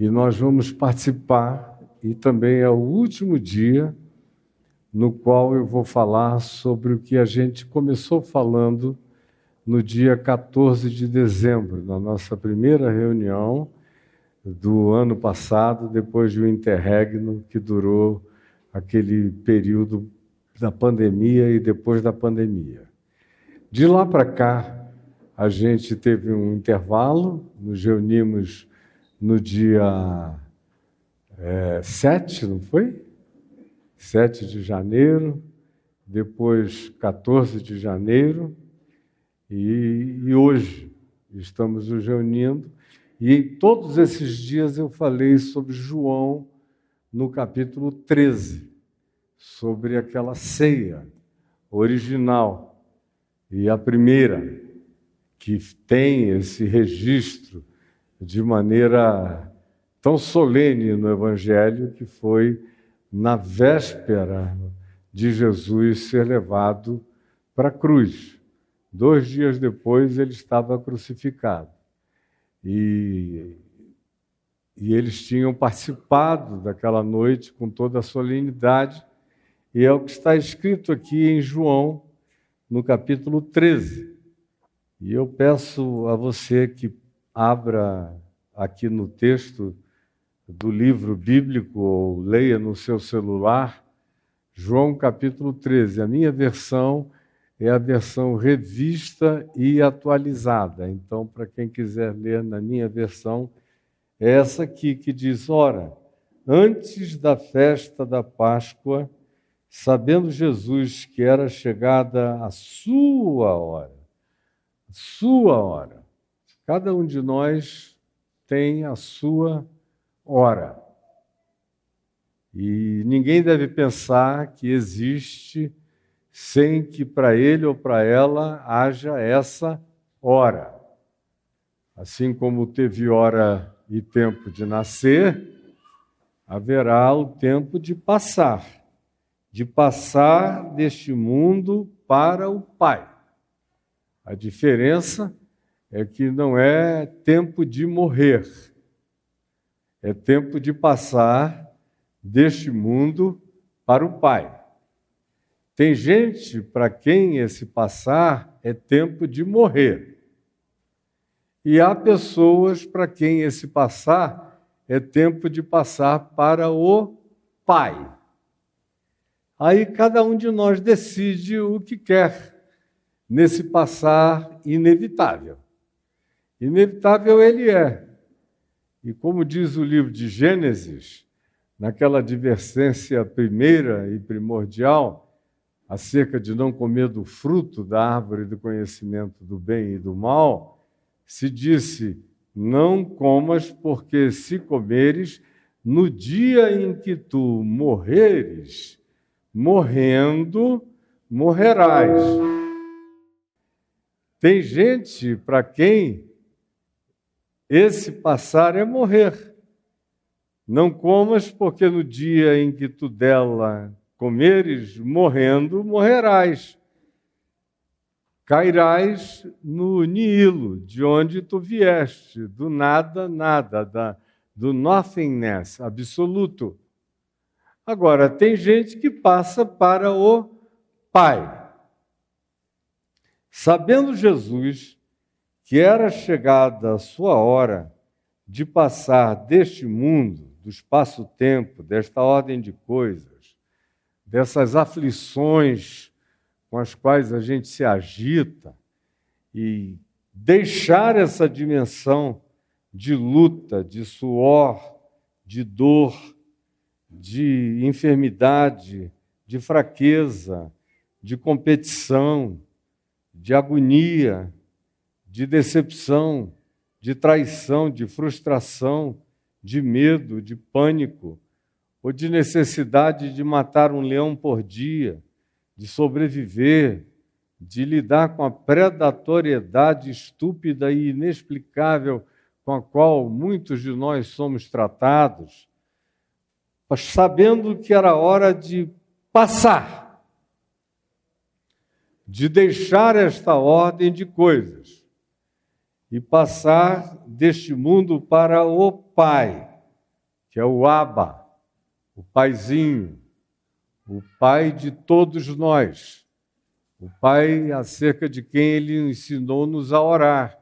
e nós vamos participar, e também é o último dia no qual eu vou falar sobre o que a gente começou falando no dia 14 de dezembro, na nossa primeira reunião do ano passado, depois de um interregno que durou aquele período da pandemia e depois da pandemia. De lá para cá, a gente teve um intervalo, nos reunimos no dia 7, não foi? 7 de janeiro, depois 14 de janeiro, e hoje estamos nos reunindo. E em todos esses dias eu falei sobre João, no capítulo 13, sobre aquela ceia original, e a primeira, que tem esse registro de maneira tão solene no Evangelho, que foi na véspera de Jesus ser levado para a cruz. 2 dias depois ele estava crucificado. E eles tinham participado daquela noite com toda a solenidade, e é o que está escrito aqui em João, no capítulo 13. E eu peço a você que abra aqui no texto do livro bíblico, ou leia no seu celular, João capítulo 13. A minha versão é a versão revista e atualizada. Então, para quem quiser ler na minha versão, é essa aqui que diz: ora, antes da festa da Páscoa, sabendo Jesus que era chegada a sua hora, cada um de nós tem a sua hora. E ninguém deve pensar que existe sem que para ele ou para ela haja essa hora. Assim como teve hora e tempo de nascer, haverá o tempo de passar deste mundo para o Pai. A diferença é que não é tempo de morrer, é tempo de passar deste mundo para o Pai. Tem gente para quem esse passar é tempo de morrer. E há pessoas para quem esse passar é tempo de passar para o Pai. Aí cada um de nós decide o que quer nesse passar inevitável. Inevitável ele é. E como diz o livro de Gênesis, naquela advertência primeira e primordial, acerca de não comer do fruto da árvore do conhecimento do bem e do mal, se disse: não comas, porque se comeres, no dia em que tu morreres, morrendo, morrerás. Tem gente para quem esse passar é morrer. Não comas, porque no dia em que tu dela comeres, morrendo, morrerás. Cairás no Nilo, de onde tu vieste, do nada, nada, do nothingness, absoluto. Agora, tem gente que passa para o Pai. Sabendo Jesus que era chegada a sua hora de passar deste mundo, do espaço-tempo, desta ordem de coisas, dessas aflições com as quais a gente se agita, e deixar essa dimensão de luta, de suor, de dor, de enfermidade, de fraqueza, de competição, de agonia, de decepção, de traição, de frustração, de medo, de pânico, ou de necessidade de matar um leão por dia, de sobreviver, de lidar com a predatoriedade estúpida e inexplicável com a qual muitos de nós somos tratados, mas sabendo que era hora de passar, de deixar esta ordem de coisas e passar deste mundo para o Pai. que é o Abba, o Paizinho, o Pai de todos nós, o Pai acerca de quem Ele ensinou-nos a orar,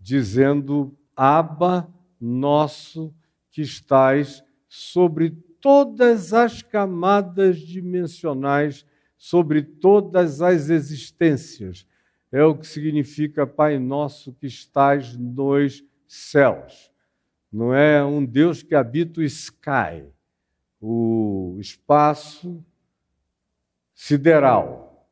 dizendo: Abba, nosso que estais sobre todas as camadas dimensionais, sobre todas as existências. É o que significa Pai nosso que estais nos céus. Não é um Deus que habita o sky, o espaço sideral.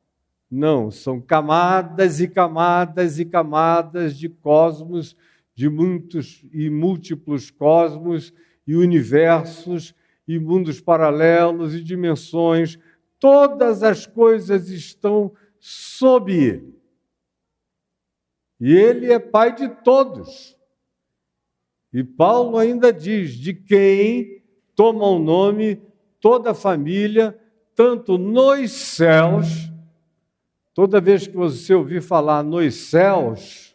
Não, são camadas e camadas e camadas de cosmos, de muitos e múltiplos cosmos e universos e mundos paralelos e dimensões. Todas as coisas estão sob Ele. E Ele é Pai de todos. E Paulo ainda diz: de quem toma o nome toda a família, tanto nos céus. Toda vez que você ouvir falar nos céus,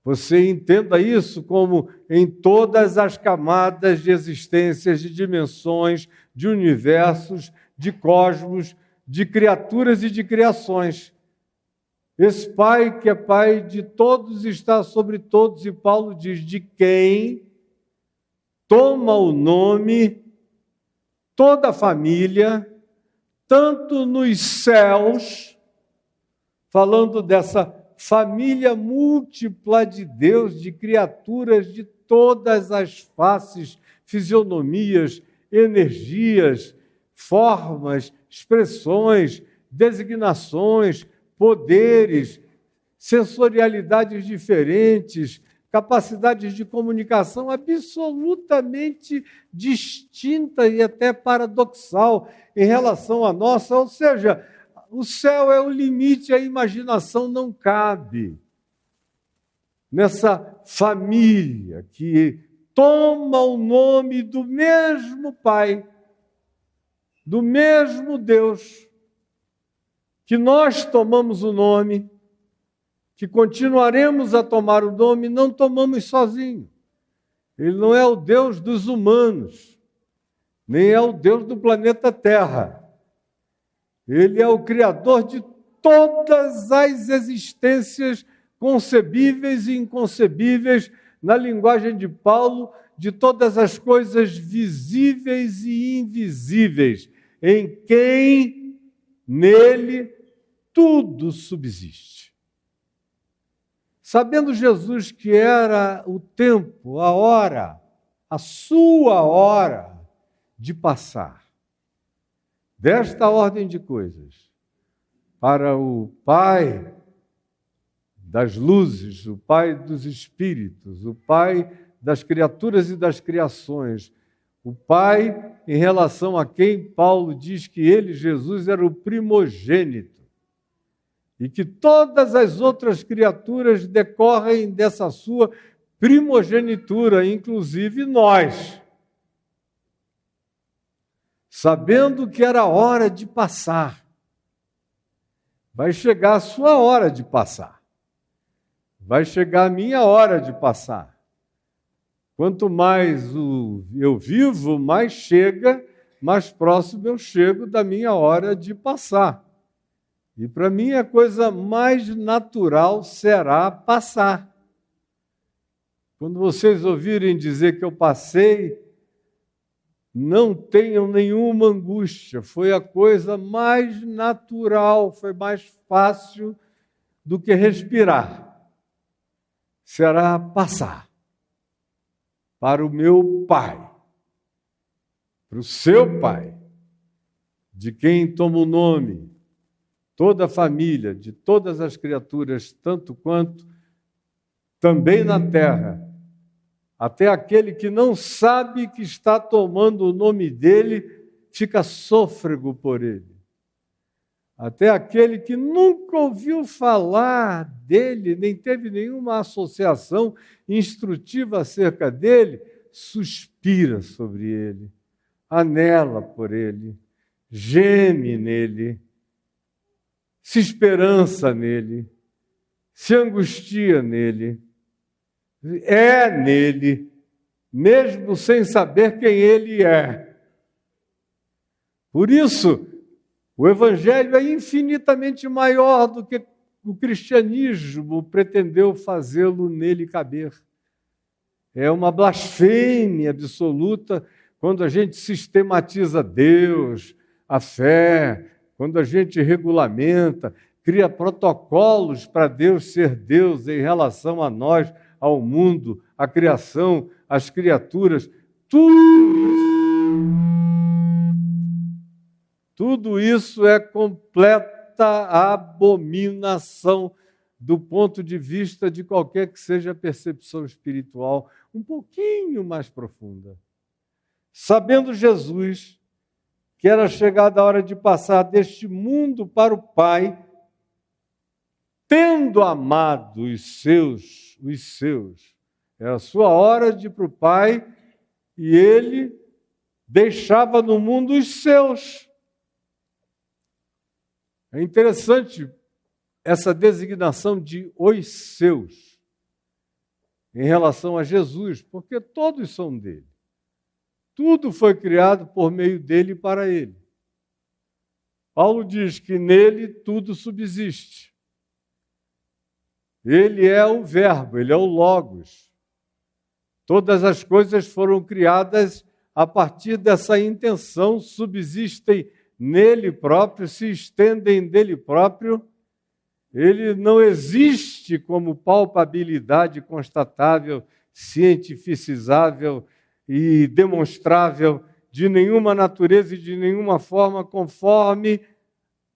você entenda isso como em todas as camadas de existências, de dimensões, de universos, de cosmos, de criaturas e de criações. Esse Pai, que é Pai de todos, está sobre todos, e Paulo diz: de quem toma o nome toda a família, tanto nos céus, falando dessa família múltipla de Deus, de criaturas de todas as faces, fisionomias, energias, formas, expressões, designações, poderes, sensorialidades diferentes, capacidades de comunicação absolutamente distinta e até paradoxal em relação à nossa, ou seja, o céu é o limite, a imaginação não cabe nessa família que toma o nome do mesmo Pai, do mesmo Deus, que nós tomamos o nome, que continuaremos a tomar o nome, não tomamos sozinhos. Ele não é o Deus dos humanos, nem é o Deus do planeta Terra. Ele é o Criador de todas as existências concebíveis e inconcebíveis, na linguagem de Paulo, de todas as coisas visíveis e invisíveis, em quem, nele, tudo subsiste. Sabendo Jesus que era o tempo, a hora, a sua hora de passar desta ordem de coisas para o Pai das luzes, o Pai dos espíritos, o Pai das criaturas e das criações, o Pai em relação a quem Paulo diz que ele, Jesus, era o primogênito e que todas as outras criaturas decorrem dessa sua primogenitura, inclusive nós. Sabendo que era hora de passar. Vai chegar a sua hora de passar. Vai chegar a minha hora de passar. Quanto mais eu vivo, mais chega, mais próximo eu chego da minha hora de passar. E para mim a coisa mais natural será passar. Quando vocês ouvirem dizer que eu passei, não tenham nenhuma angústia, foi a coisa mais natural, foi mais fácil do que respirar. Será passar para o meu Pai, para o seu Pai, de quem toma o nome, toda a família, de todas as criaturas, tanto quanto também na terra, até aquele que não sabe que está tomando o nome dele, fica sôfrego por ele. Até aquele que nunca ouviu falar dele, nem teve nenhuma associação instrutiva acerca dele, suspira sobre ele, anela por ele, geme nele, se esperança nele, se angustia nele, é nele, mesmo sem saber quem ele é. Por isso, o Evangelho é infinitamente maior do que o cristianismo pretendeu fazê-lo nele caber. É uma blasfêmia absoluta quando a gente sistematiza Deus, a fé, quando a gente regulamenta, cria protocolos para Deus ser Deus em relação a nós, ao mundo, à criação, às criaturas. Tudo isso é completa abominação do ponto de vista de qualquer que seja a percepção espiritual um pouquinho mais profunda. Sabendo Jesus que era chegada a hora de passar deste mundo para o Pai, tendo amado os seus, era a sua hora de ir para o Pai, e ele deixava no mundo os seus. É interessante essa designação de os seus em relação a Jesus, porque todos são dele. Tudo foi criado por meio dele e para ele. Paulo diz que nele tudo subsiste. Ele é o Verbo, ele é o Logos. Todas as coisas foram criadas a partir dessa intenção, subsistem nele próprio, se estendem dele próprio. Ele não existe como palpabilidade constatável, cientificizável e demonstrável de nenhuma natureza e de nenhuma forma, conforme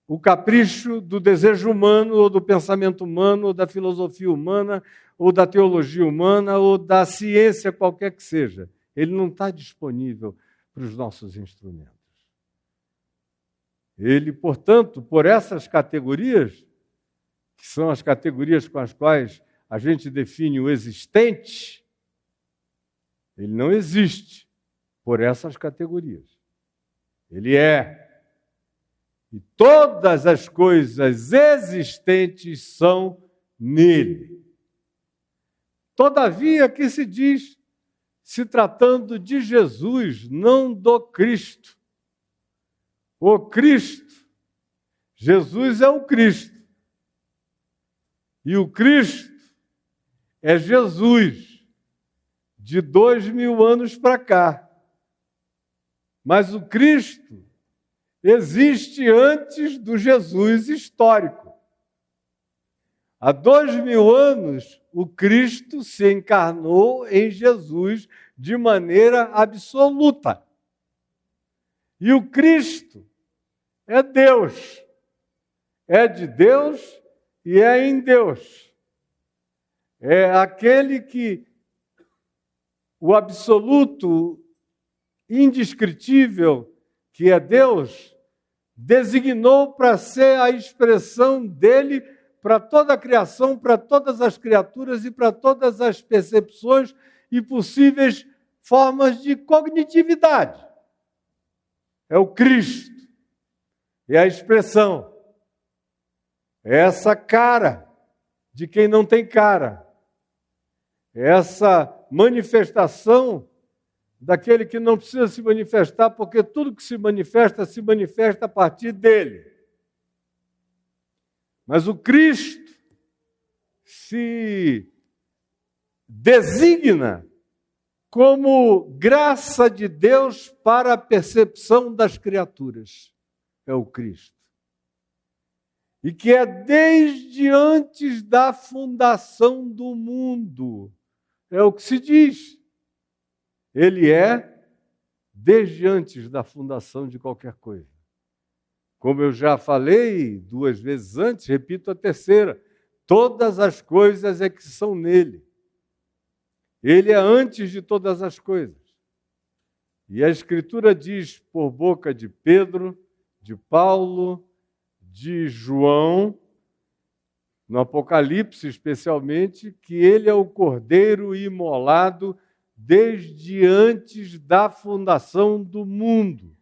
o capricho do desejo humano, ou do pensamento humano, ou da filosofia humana, ou da teologia humana, ou da ciência qualquer que seja. Ele não está disponível para os nossos instrumentos. Ele, portanto, por essas categorias, que são as categorias com as quais a gente define o existente, ele não existe por essas categorias. Ele é. E todas as coisas existentes são nele. Todavia, aqui se diz, se tratando de Jesus, não do Cristo. O Cristo. Jesus é o Cristo. E o Cristo é Jesus, de 2000 anos para cá. Mas o Cristo existe antes do Jesus histórico. Há 2000 anos, o Cristo se encarnou em Jesus de maneira absoluta. E o Cristo é Deus. É de Deus e é em Deus. É aquele que o absoluto, indescritível, que é Deus, designou para ser a expressão dele para toda a criação, para todas as criaturas e para todas as percepções e possíveis formas de cognitividade. É o Cristo, é a expressão, é essa cara de quem não tem cara, é essa manifestação daquele que não precisa se manifestar, porque tudo que se manifesta a partir dele. Mas o Cristo se designa como graça de Deus para a percepção das criaturas. É o Cristo. E que é desde antes da fundação do mundo. É o que se diz. Ele é desde antes da fundação de qualquer coisa. Como eu já falei 2 vezes antes, repito a terceira. Todas as coisas é que são nele. Ele é antes de todas as coisas. E a Escritura diz por boca de Pedro, de Paulo, de João, no Apocalipse especialmente, que ele é o Cordeiro imolado desde antes da fundação do mundo.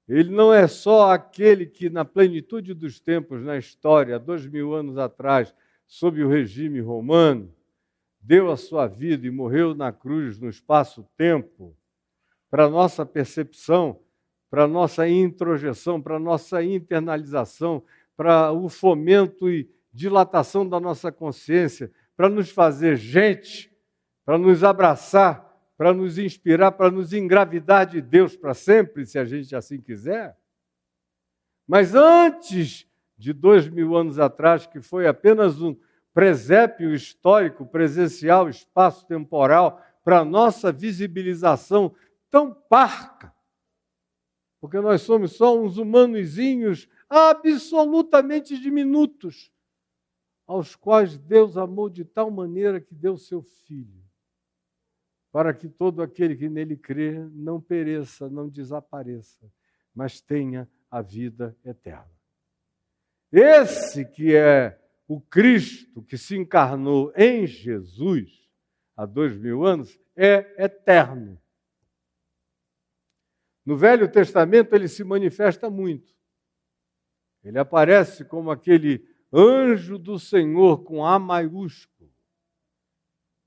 Ele não é só aquele que, na plenitude dos tempos, na história, 2000 anos atrás, sob o regime romano, deu a sua vida e morreu na cruz no espaço-tempo, para a nossa percepção, para a nossa introjeção, para a nossa internalização, para o fomento e dilatação da nossa consciência, para nos fazer gente, para nos abraçar, para nos inspirar, para nos engravidar de Deus para sempre, se a gente assim quiser. Mas antes de 2000 anos atrás, que foi apenas um presépio histórico, presencial, espaço-temporal, para a nossa visibilização tão parca, porque nós somos só uns humanozinhos absolutamente diminutos, aos quais Deus amou de tal maneira que deu seu Filho, para que todo aquele que nele crê não pereça, não desapareça, mas tenha a vida eterna. Esse que é o Cristo que se encarnou em Jesus há 2000 anos é eterno. No Velho Testamento ele se manifesta muito. Ele aparece como aquele anjo do Senhor com A maiúsculo,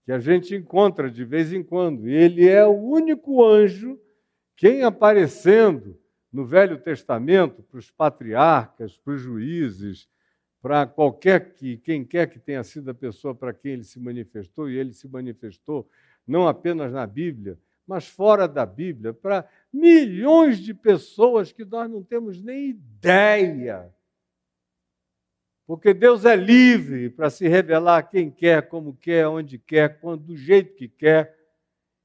que a gente encontra de vez em quando. E ele é o único anjo que, em aparecendo no Velho Testamento, para os patriarcas, para os juízes, para quem quer que tenha sido a pessoa para quem ele se manifestou, e ele se manifestou não apenas na Bíblia, mas fora da Bíblia, para milhões de pessoas que nós não temos nem ideia. Porque Deus é livre para se revelar a quem quer, como quer, onde quer, quando, do jeito que quer.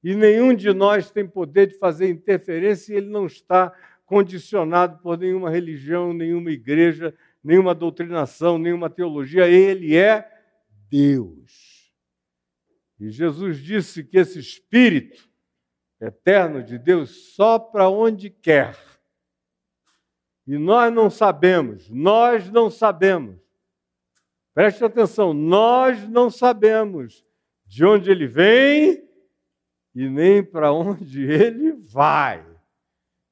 E nenhum de nós tem poder de fazer interferência e ele não está condicionado por nenhuma religião, nenhuma igreja, nenhuma doutrinação, nenhuma teologia. Ele é Deus. E Jesus disse que esse Espírito eterno de Deus sopra onde quer. E nós não sabemos. Preste atenção, nós não sabemos de onde ele vem e nem para onde ele vai.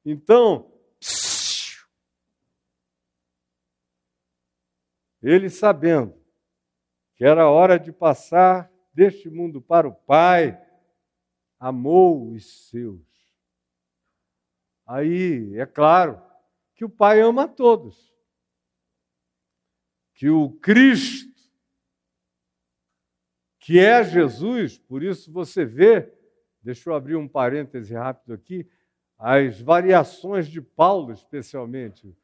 Então, ele sabendo que era hora de passar deste mundo para o Pai, amou os seus. Aí, é claro que o Pai ama a todos. Que o Cristo, que é Jesus, por isso você vê, deixa eu abrir um parêntese rápido aqui, as variações de Paulo, especialmente.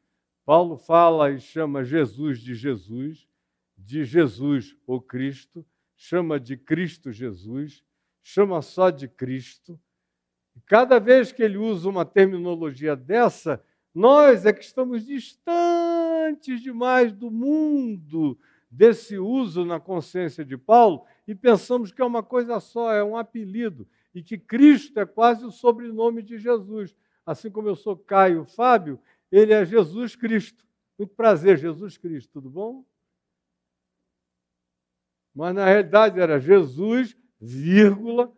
Paulo fala e chama Jesus, o Cristo, chama de Cristo Jesus, chama só de Cristo. E cada vez que ele usa uma terminologia dessa, nós é que estamos distantes demais do mundo desse uso na consciência de Paulo e pensamos que é uma coisa só, é um apelido, e que Cristo é quase o sobrenome de Jesus. Assim como eu sou Caio Fábio, ele é Jesus Cristo. Muito prazer, Jesus Cristo, tudo bom? Mas na realidade era Jesus, vírgula,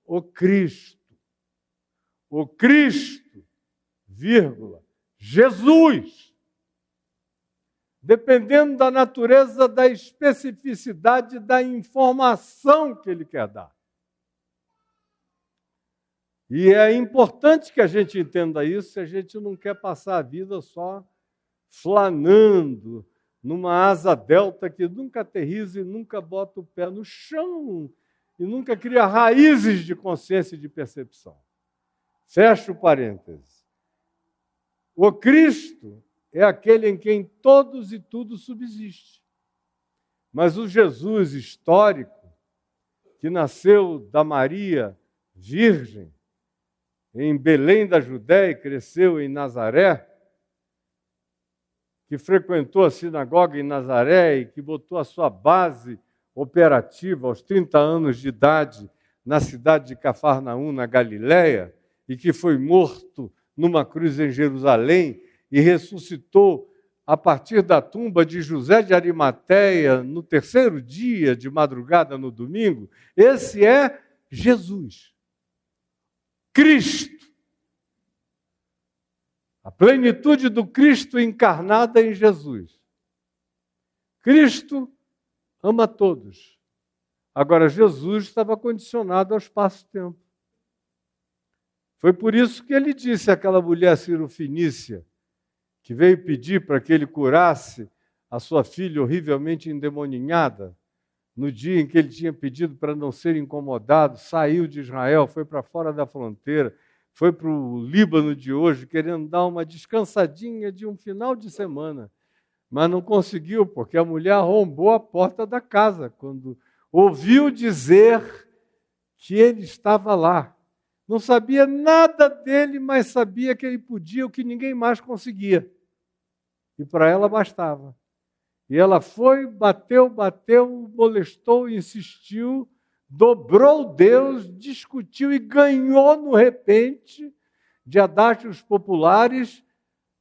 o Cristo. O Cristo, vírgula, Jesus. Dependendo da natureza, da especificidade da informação que ele quer dar. E é importante que a gente entenda isso, se a gente não quer passar a vida só flanando numa asa delta que nunca aterriza e nunca bota o pé no chão e nunca cria raízes de consciência e de percepção. Fecho o parêntese. O Cristo é aquele em quem todos e tudo subsiste. Mas o Jesus histórico, que nasceu da Maria virgem, em Belém da Judéia e cresceu em Nazaré, que frequentou a sinagoga em Nazaré e que botou a sua base operativa aos 30 anos de idade na cidade de Cafarnaum, na Galiléia, e que foi morto numa cruz em Jerusalém e ressuscitou a partir da tumba de José de Arimateia no terceiro dia de madrugada no domingo, esse é Jesus. Cristo. A plenitude do Cristo encarnada em Jesus. Cristo ama todos. Agora, Jesus estava condicionado ao espaço-tempo. Foi por isso que ele disse àquela mulher cirofenícia, que veio pedir para que ele curasse a sua filha horrivelmente endemoninhada, no dia em que ele tinha pedido para não ser incomodado, saiu de Israel, foi para fora da fronteira, foi para o Líbano de hoje, querendo dar uma descansadinha de um final de semana, mas não conseguiu, porque a mulher arrombou a porta da casa, quando ouviu dizer que ele estava lá. Não sabia nada dele, mas sabia que ele podia o que ninguém mais conseguia. E para ela bastava. E ela foi, bateu, molestou, insistiu, dobrou Deus, discutiu e ganhou no repente de adágios populares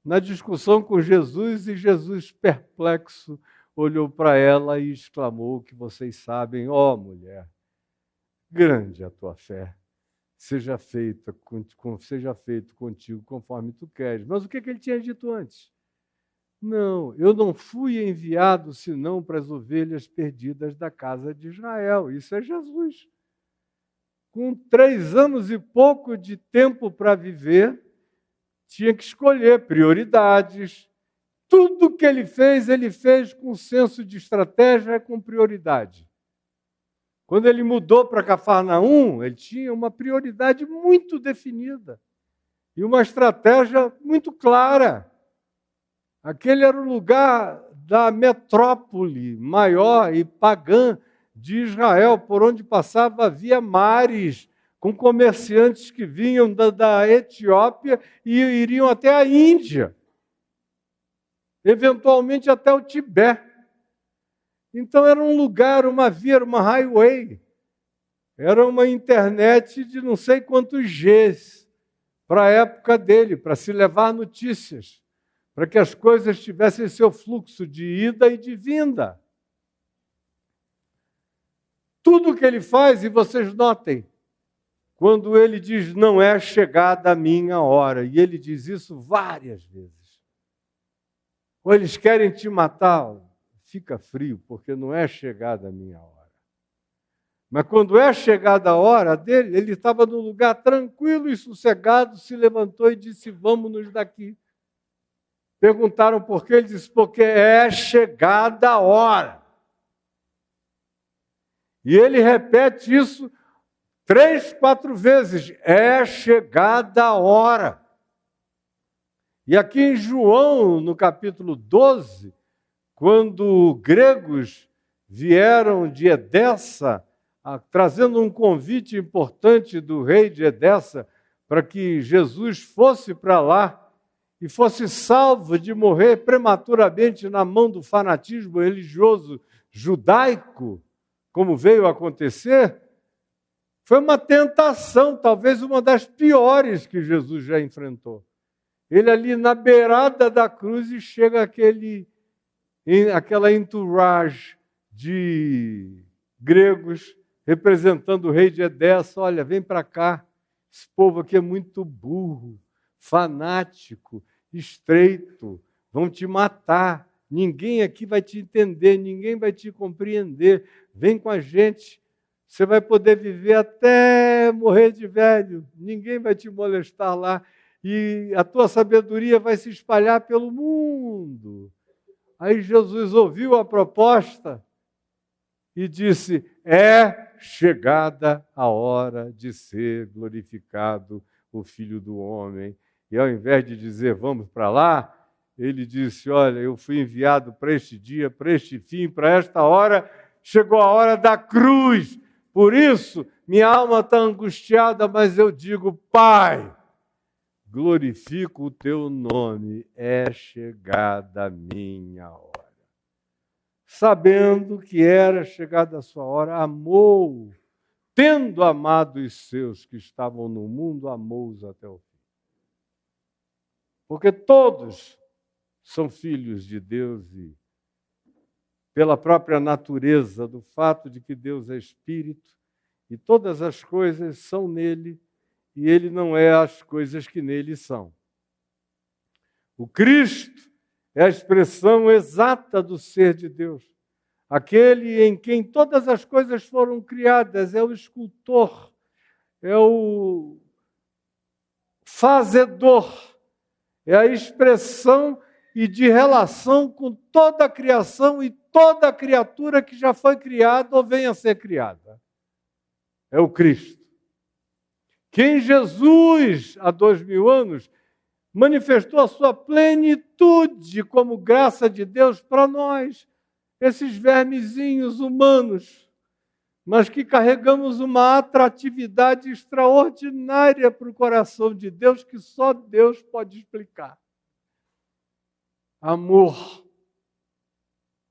na discussão com Jesus, e Jesus, perplexo, olhou para ela e exclamou que vocês sabem, ó mulher, grande a tua fé, seja feito contigo conforme tu queres. Mas o que ele tinha dito antes? Não, eu não fui enviado senão para as ovelhas perdidas da casa de Israel. Isso é Jesus. Com 3 anos e pouco de tempo para viver, tinha que escolher prioridades. Tudo que ele fez com senso de estratégia, com prioridade. Quando ele mudou para Cafarnaum, ele tinha uma prioridade muito definida e uma estratégia muito clara. Aquele era o lugar da metrópole maior e pagã de Israel, por onde passava havia mares, com comerciantes que vinham da Etiópia e iriam até a Índia, eventualmente até o Tibete. Então era um lugar, uma via, uma highway, era uma internet de não sei quantos Gs para a época dele, para se levar notícias, para que as coisas tivessem seu fluxo de ida e de vinda. Tudo que ele faz, e vocês notem, quando ele diz, não é chegada a minha hora, e ele diz isso várias vezes. Ou eles querem te matar, fica frio, porque não é chegada a minha hora. Mas quando é chegada a hora dele, ele estava num lugar tranquilo e sossegado, se levantou e disse, vamos-nos daqui. Perguntaram por quê, ele disse, porque é chegada a hora. E ele repete isso 3, 4 vezes, é chegada a hora. E aqui em João, no capítulo 12, quando gregos vieram de Edessa, trazendo um convite importante do rei de Edessa, para que Jesus fosse para lá, e fosse salvo de morrer prematuramente na mão do fanatismo religioso judaico, como veio a acontecer, foi uma tentação, talvez uma das piores que Jesus já enfrentou. Ele ali na beirada da cruz e chega aquela entourage de gregos representando o rei de Edessa, olha, vem para cá, esse povo aqui é muito burro, fanático, estreito, vão te matar, ninguém aqui vai te entender, ninguém vai te compreender, vem com a gente, você vai poder viver até morrer de velho, ninguém vai te molestar lá, e a tua sabedoria vai se espalhar pelo mundo. Aí Jesus ouviu a proposta e disse, é chegada a hora de ser glorificado o Filho do Homem. E ao invés de dizer, vamos para lá, ele disse, olha, eu fui enviado para este dia, para este fim, para esta hora, chegou a hora da cruz. Por isso, minha alma está angustiada, mas eu digo, Pai, glorifico o teu nome, é chegada a minha hora. Sabendo que era chegada a sua hora, amou, tendo amado os seus que estavam no mundo, amou-os até o fim. Porque todos são filhos de Deus e, pela própria natureza do fato de que Deus é Espírito e todas as coisas são nele e ele não é as coisas que nele são. O Cristo é a expressão exata do ser de Deus. aquele em quem todas as coisas foram criadas, é o escultor, é o fazedor, é a expressão e de relação com toda a criação e toda a criatura que já foi criada ou venha a ser criada. É o Cristo. Que em Jesus, há 2000 anos, manifestou a sua plenitude como graça de Deus para nós, esses vermezinhos humanos, mas que carregamos uma atratividade extraordinária para o coração de Deus que só Deus pode explicar. Amor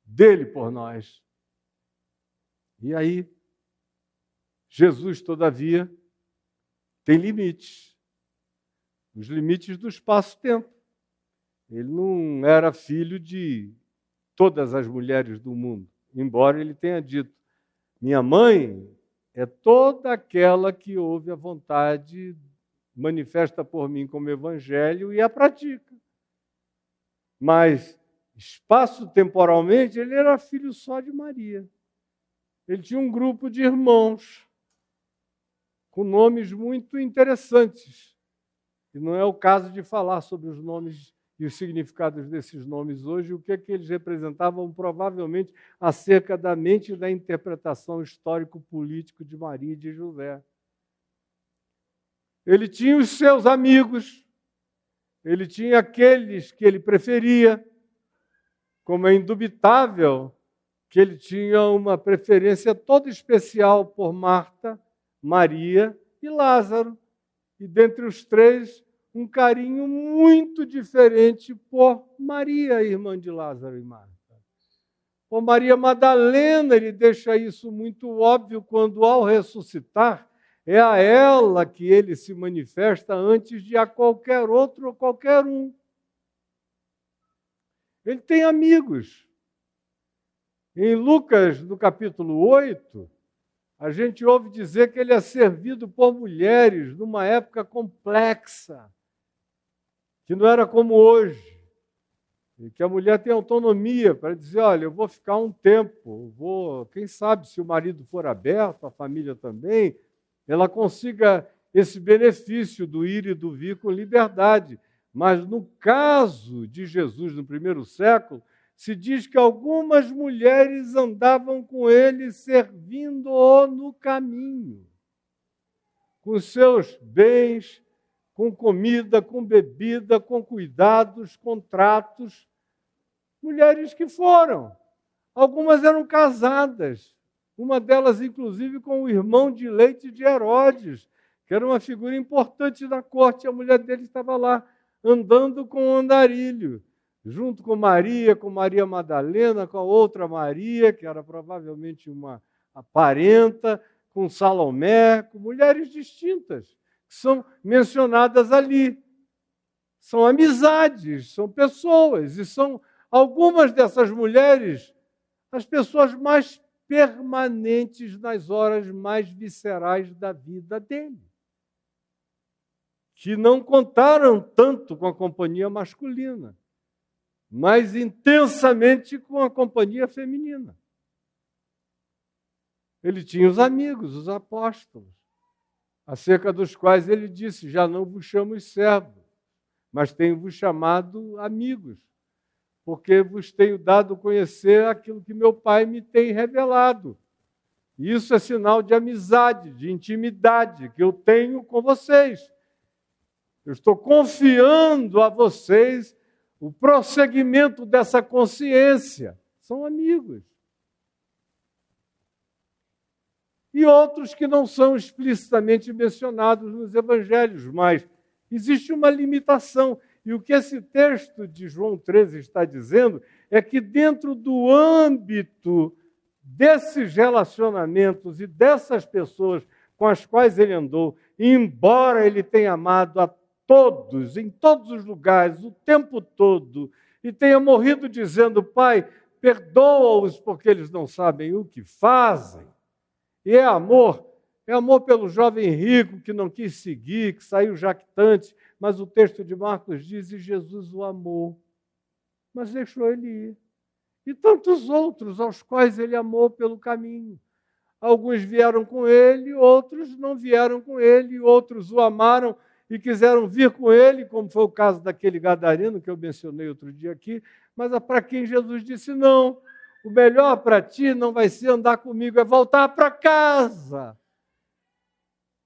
dele por nós. E aí, Jesus, todavia, tem limites. Os limites do espaço-tempo. Ele não era filho de todas as mulheres do mundo, embora ele tenha dito: minha mãe é toda aquela que ouve a vontade, manifesta por mim como evangelho e a pratica. Mas, espaço-temporalmente, ele era filho só de Maria. Ele tinha um grupo de irmãos com nomes muito interessantes. E não é o caso de falar sobre os nomes e os significados desses nomes hoje, o que é que eles representavam provavelmente acerca da mente e da interpretação histórico-político de Maria e de José. Ele tinha os seus amigos, ele tinha aqueles que ele preferia, como é indubitável que ele tinha uma preferência toda especial por Marta, Maria e Lázaro. E dentre os três, um carinho muito diferente por Maria, irmã de Lázaro e Marta. Por Maria Madalena, ele deixa isso muito óbvio quando, ao ressuscitar, é a ela que ele se manifesta antes de a qualquer outro ou qualquer um. Ele tem amigos. Em Lucas, no capítulo 8, a gente ouve dizer que ele é servido por mulheres numa época complexa, que não era como hoje, e que a mulher tem autonomia para dizer: olha, eu vou ficar um tempo, quem sabe se o marido for aberto, a família também, ela consiga esse benefício do ir e do vir com liberdade. Mas no caso de Jesus no primeiro século, se diz que algumas mulheres andavam com ele servindo-o no caminho, com seus bens, com comida, com bebida, com cuidados, com tratos. Mulheres que foram. Algumas eram casadas. Uma delas, inclusive, com o irmão de leite de Herodes, que era uma figura importante da corte. A mulher dele estava lá, andando com um andarilho, junto com Maria Madalena, com a outra Maria, que era provavelmente uma parenta, com Salomé, com mulheres distintas, que são mencionadas ali. São amizades, são pessoas, e são algumas dessas mulheres as pessoas mais permanentes nas horas mais viscerais da vida dele, que não contaram tanto com a companhia masculina, mas intensamente com a companhia feminina. Ele tinha os amigos, os apóstolos, acerca dos quais ele disse: já não vos chamo servos, mas tenho-vos chamado amigos, porque vos tenho dado a conhecer aquilo que meu Pai me tem revelado. Isso é sinal de amizade, de intimidade que eu tenho com vocês. Eu estou confiando a vocês o prosseguimento dessa consciência. São amigos. E outros que não são explicitamente mencionados nos evangelhos, mas existe uma limitação. E o que esse texto de João 13 está dizendo é que dentro do âmbito desses relacionamentos e dessas pessoas com as quais ele andou, embora ele tenha amado a todos, em todos os lugares, o tempo todo, e tenha morrido dizendo: Pai, perdoa-os porque eles não sabem o que fazem. E é amor pelo jovem rico que não quis seguir, que saiu jactante, mas o texto de Marcos diz: e Jesus o amou, mas deixou ele ir. e tantos outros aos quais ele amou pelo caminho. Alguns vieram com ele, outros não vieram com ele, outros o amaram e quiseram vir com ele, como foi o caso daquele gadareno que eu mencionei outro dia aqui, mas para quem Jesus disse: não, o melhor para ti não vai ser andar comigo, é voltar para casa,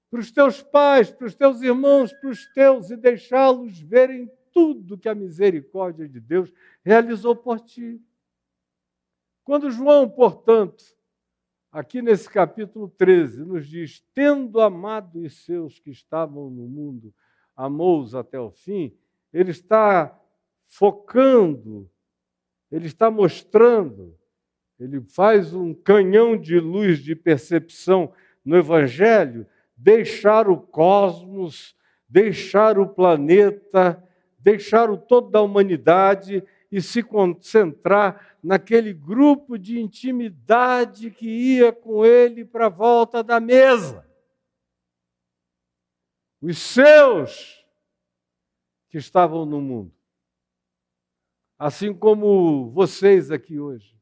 para os teus pais, para os teus irmãos, para os teus, e deixá-los verem tudo que a misericórdia de Deus realizou por ti. Quando João, portanto, aqui nesse capítulo 13, nos diz: tendo amado os seus que estavam no mundo, amou-os até o fim, ele está focando, ele está mostrando, ele faz um canhão de luz de percepção no Evangelho, deixar o cosmos, deixar o planeta, deixar o todo da humanidade e se concentrar naquele grupo de intimidade que ia com ele para a volta da mesa. Os seus que estavam no mundo. Assim como vocês aqui hoje,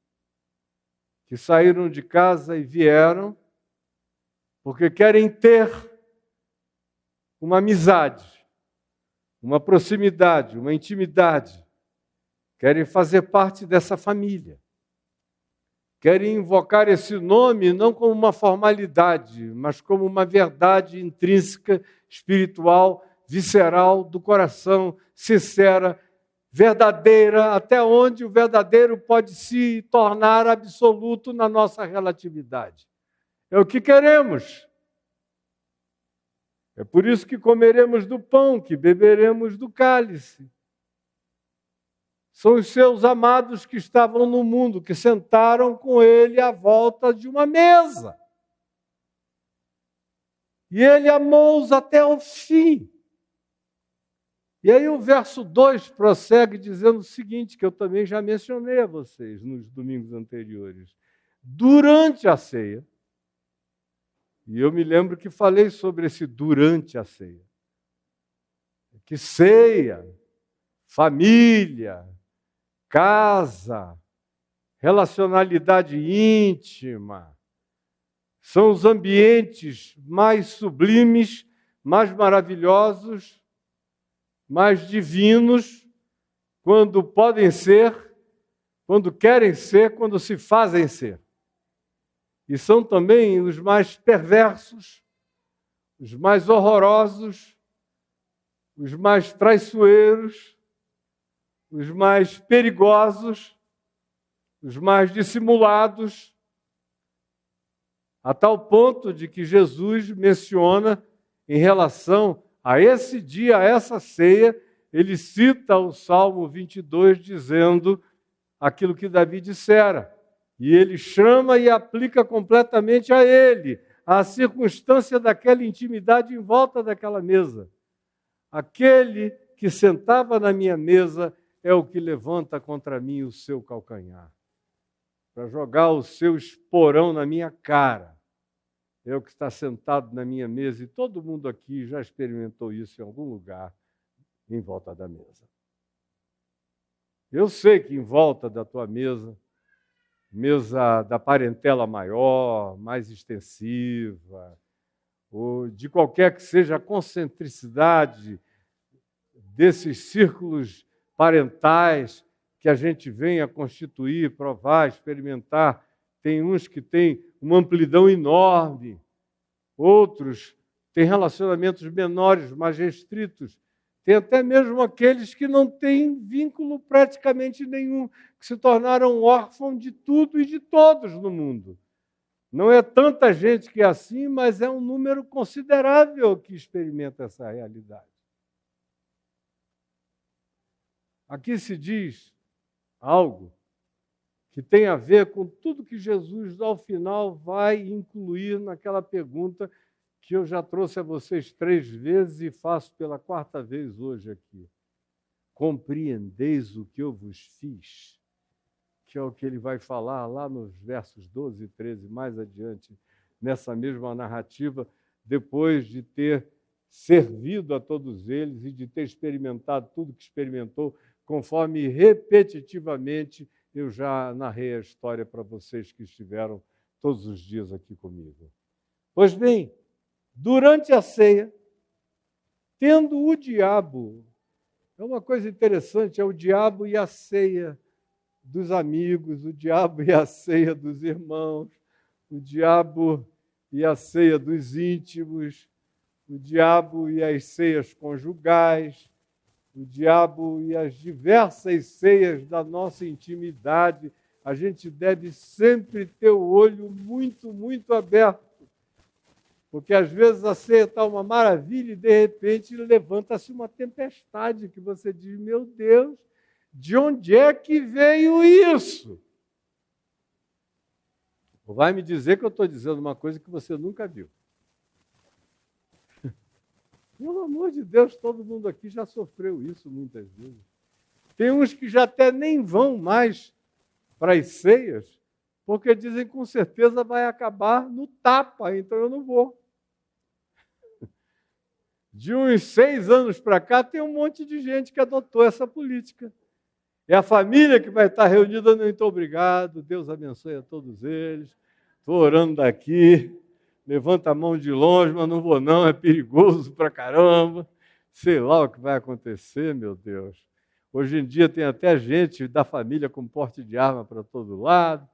que saíram de casa e vieram porque querem ter uma amizade, uma proximidade, uma intimidade. Querem fazer parte dessa família. Querem invocar esse nome não como uma formalidade, mas como uma verdade intrínseca, espiritual, visceral, do coração, sincera, verdadeira, até onde o verdadeiro pode se tornar absoluto na nossa relatividade. É o que queremos. É por isso que comeremos do pão, que beberemos do cálice. São os seus amados que estavam no mundo, que sentaram com ele à volta de uma mesa. E ele amou-os até o fim. E aí o verso 2 prossegue dizendo o seguinte, que eu também já mencionei a vocês nos domingos anteriores. Durante a ceia, e eu me lembro que falei sobre esse durante a ceia, que ceia, família, casa, relacionalidade íntima, são os ambientes mais sublimes, mais maravilhosos, mais divinos, quando podem ser, quando querem ser, quando se fazem ser. E são também os mais perversos, os mais horrorosos, os mais traiçoeiros, os mais perigosos, os mais dissimulados, a tal ponto de que Jesus menciona em relação a esse dia, a essa ceia, ele cita o Salmo 22 dizendo aquilo que Davi dissera. E ele chama e aplica completamente a ele, a circunstância daquela intimidade em volta daquela mesa. Aquele que sentava na minha mesa é o que levanta contra mim o seu calcanhar, para jogar o seu esporão na minha cara. É o que está sentado na minha mesa, e todo mundo aqui já experimentou isso em algum lugar, em volta da mesa. Eu sei que em volta da tua mesa da parentela maior, mais extensiva, ou de qualquer que seja a concentricidade desses círculos parentais que a gente vem a constituir, provar, experimentar. Tem uns que têm uma amplidão enorme, outros têm relacionamentos menores, mais restritos. Tem até mesmo aqueles que não têm vínculo praticamente nenhum, que se tornaram órfãos de tudo e de todos no mundo. Não é tanta gente que é assim, mas é um número considerável que experimenta essa realidade. Aqui se diz algo que tem a ver com tudo que Jesus, ao final, vai incluir naquela pergunta que eu já trouxe a vocês 3 vezes e faço pela 4ª vez hoje aqui. Compreendeis o que eu vos fiz? Que é o que ele vai falar lá nos versos 12 e 13, mais adiante, nessa mesma narrativa, depois de ter servido a todos eles e de ter experimentado tudo que experimentou, conforme repetitivamente eu já narrei a história para vocês que estiveram todos os dias aqui comigo. Pois bem, durante a ceia, tendo o diabo, é uma coisa interessante, é o diabo e a ceia dos amigos, o diabo e a ceia dos irmãos, o diabo e a ceia dos íntimos, o diabo e as ceias conjugais, o diabo e as diversas ceias da nossa intimidade. A gente deve sempre ter o olho muito, muito aberto, porque às vezes a ceia está uma maravilha e de repente levanta-se uma tempestade que você diz, meu Deus, de onde é que veio isso? Ou vai me dizer que eu estou dizendo uma coisa que você nunca viu. Pelo amor de Deus, todo mundo aqui já sofreu isso muitas vezes. Tem uns que já até nem vão mais para as ceias, porque dizem com certeza vai acabar no tapa, então eu não vou. De uns 6 anos para cá, tem um monte de gente que adotou essa política. É a família que vai estar reunida, muito obrigado, Deus abençoe a todos eles. Estou orando daqui, levanta a mão de longe, mas não vou não, é perigoso pra caramba. Sei lá o que vai acontecer, meu Deus. Hoje em dia tem até gente da família com porte de arma para todo lado.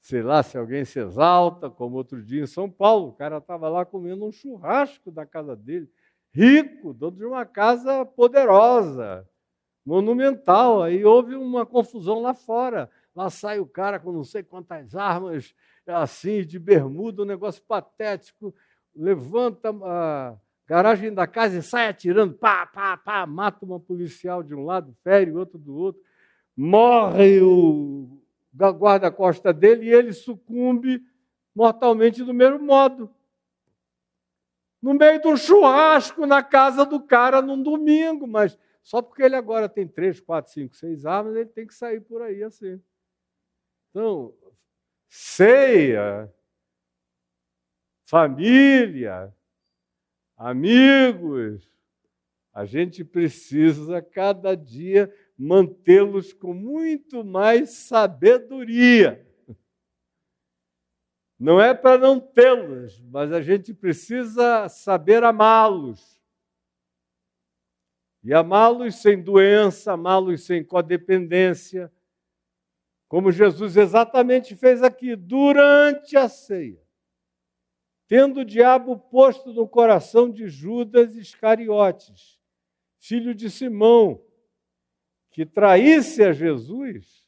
Sei lá se alguém se exalta, como outro dia em São Paulo, o cara estava lá comendo um churrasco da casa dele, rico, dono de uma casa poderosa, monumental. Aí houve uma confusão lá fora. Lá sai o cara com não sei quantas armas, assim, de bermuda, um negócio patético, levanta a garagem da casa e sai atirando, pá, pá, pá, mata uma policial de um lado, fere o outro do outro, morre o guarda-costa dele e ele sucumbe mortalmente do mesmo modo. No meio de um churrasco na casa do cara num domingo, mas só porque ele agora tem 3, 4, 5, 6 armas, ele tem que sair por aí assim. Então, ceia, família, amigos, a gente precisa cada dia mantê-los com muito mais sabedoria. Não é para não tê-los, mas a gente precisa saber amá-los. E amá-los sem doença, amá-los sem codependência, como Jesus exatamente fez aqui, durante a ceia. Tendo o diabo posto no coração de Judas Iscariotes, filho de Simão, que traísse a Jesus,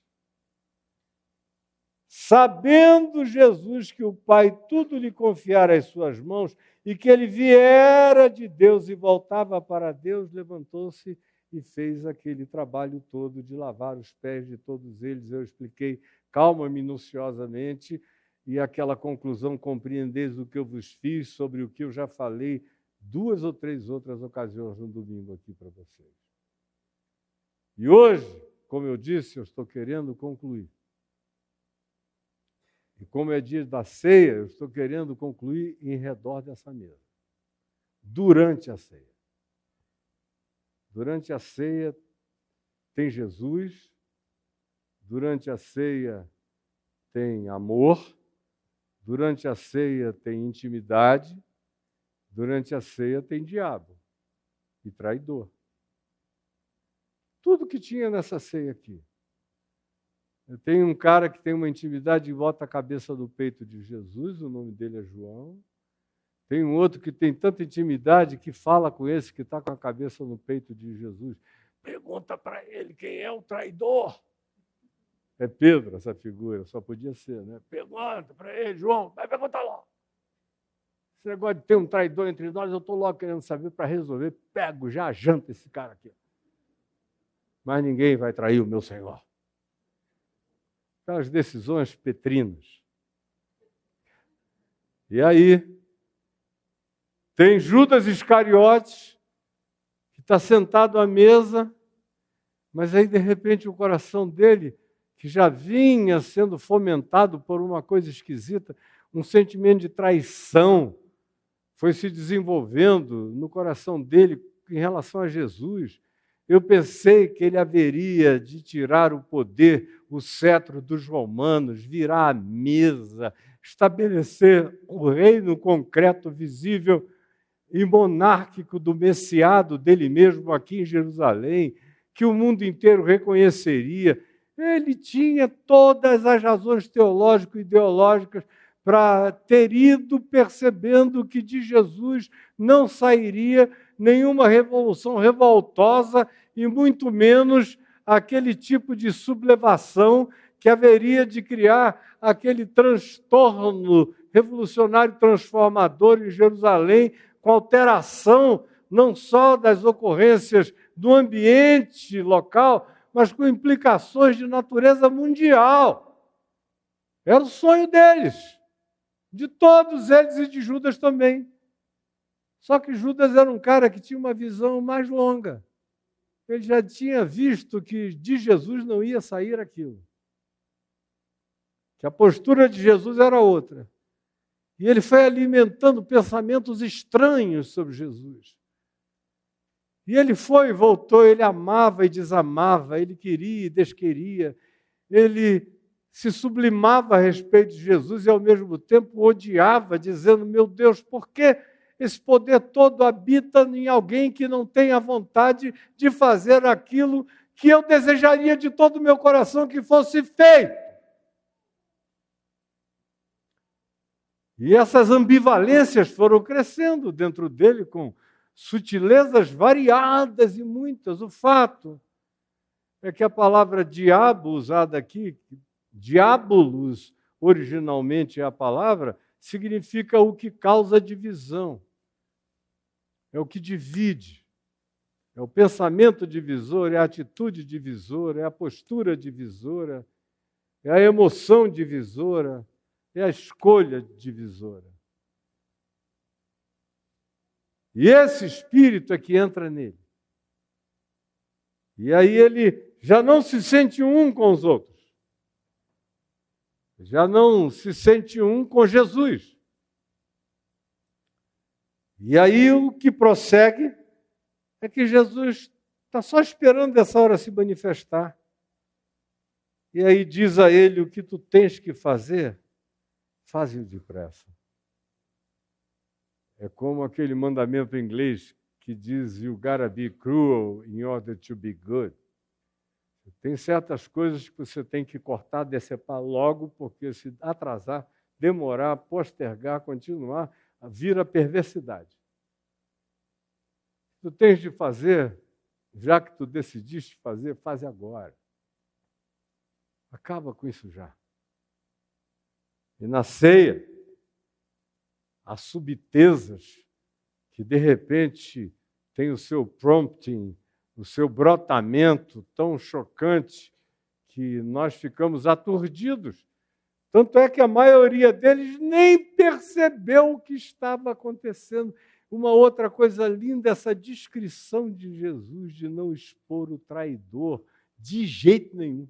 sabendo Jesus que o Pai tudo lhe confiara às suas mãos e que ele viera de Deus e voltava para Deus, levantou-se e fez aquele trabalho todo de lavar os pés de todos eles. Eu expliquei calma, minuciosamente, e aquela conclusão, compreendeis o que eu vos fiz, sobre o que eu já falei 2 ou 3 outras ocasiões no domingo aqui para vocês. E hoje, como eu disse, eu estou querendo concluir. E como é dia da ceia, eu estou querendo concluir em redor dessa mesa. Durante a ceia. Durante a ceia tem Jesus, durante a ceia tem amor, durante a ceia tem intimidade, durante a ceia tem diabo e traidor. Tudo que tinha nessa ceia aqui. Eu tenho um cara que tem uma intimidade e bota a cabeça no peito de Jesus, o nome dele é João. Tem um outro que tem tanta intimidade que fala com esse que está com a cabeça no peito de Jesus. Pergunta para ele quem é o traidor. É Pedro essa figura, só podia ser, né? Pergunta para ele, João, vai perguntar lá. Esse negócio de ter um traidor entre nós, eu estou logo querendo saber para resolver. Pego já, janta esse cara aqui. Mas ninguém vai trair o meu Senhor. Aquelas decisões petrinas. E aí, tem Judas Iscariotes, que está sentado à mesa, mas aí, de repente, o coração dele, que já vinha sendo fomentado por uma coisa esquisita, um sentimento de traição, foi se desenvolvendo no coração dele em relação a Jesus. eu pensei que ele haveria de tirar o poder, o cetro dos romanos, virar a mesa, estabelecer o reino concreto, visível e monárquico do Messiado dele mesmo aqui em Jerusalém, que o mundo inteiro reconheceria. Ele tinha todas as razões teológico-ideológicas para ter ido percebendo que de Jesus não sairia nenhuma revolução revoltosa e muito menos aquele tipo de sublevação que haveria de criar aquele transtorno revolucionário transformador em Jerusalém, com alteração não só das ocorrências do ambiente local, mas com implicações de natureza mundial. Era o sonho deles, de todos eles e de Judas também. Só que Judas era um cara que tinha uma visão mais longa. Ele já tinha visto que de Jesus não ia sair aquilo. Que a postura de Jesus era outra. E ele foi alimentando pensamentos estranhos sobre Jesus. E ele foi e voltou, ele amava e desamava, ele queria e desqueria, ele se sublimava a respeito de Jesus e ao mesmo tempo odiava, dizendo, meu Deus, por que esse poder todo habita em alguém que não tem a vontade de fazer aquilo que eu desejaria de todo o meu coração que fosse feito? E essas ambivalências foram crescendo dentro dele com sutilezas variadas e muitas. O fato é que a palavra diabo usada aqui, diabolos originalmente é a palavra, significa o que causa divisão. É o que divide. É o pensamento divisor, é a atitude divisora, é a postura divisora, é a emoção divisora, é a escolha divisora. E esse espírito é que entra nele. E aí ele já não se sente um com os outros. Já não se sente um com Jesus. E aí o que prossegue é que Jesus está só esperando essa hora se manifestar. E aí diz a ele o que tu tens que fazer, faze-o depressa. É como aquele mandamento em inglês que diz you gotta be cruel in order to be good. Tem certas coisas que você tem que cortar, decepar logo, porque se atrasar, demorar, postergar, continuar, vira perversidade. Tu tens de fazer, já que tu decidiste fazer, faz agora. Acaba com isso já. E na ceia, há subtezas que, de repente, tem o seu prompting, o seu brotamento tão chocante que nós ficamos aturdidos. Tanto é que a maioria deles nem percebeu o que estava acontecendo. Uma outra coisa linda, essa descrição de Jesus de não expor o traidor de jeito nenhum.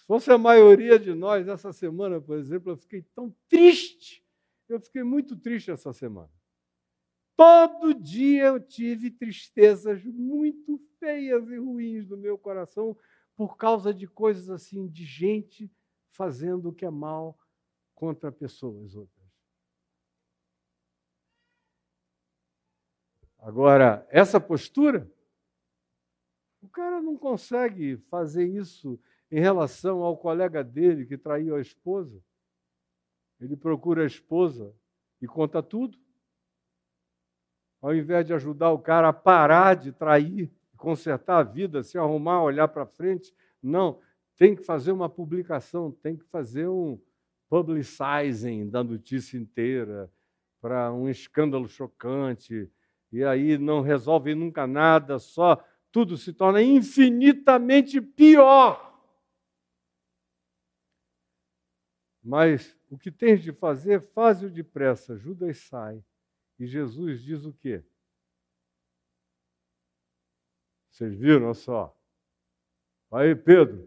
Se fosse a maioria de nós, essa semana, por exemplo, eu fiquei tão triste. Eu fiquei muito triste essa semana. Todo dia eu tive tristezas muito feias e ruins no meu coração por causa de coisas assim, de gente fazendo o que é mal contra pessoas outras. Agora, essa postura, o cara não consegue fazer isso em relação ao colega dele que traiu a esposa. Ele procura a esposa e conta tudo. Ao invés de ajudar o cara a parar de trair, consertar a vida, se arrumar, olhar para frente, não, tem que fazer uma publicação, tem que fazer um publicizing da notícia inteira para um escândalo chocante, e aí não resolve nunca nada, só tudo se torna infinitamente pior. Mas o que tens de fazer, faze-o depressa. Judas sai. E Jesus diz o quê? Vocês viram, olha só. Aí, Pedro,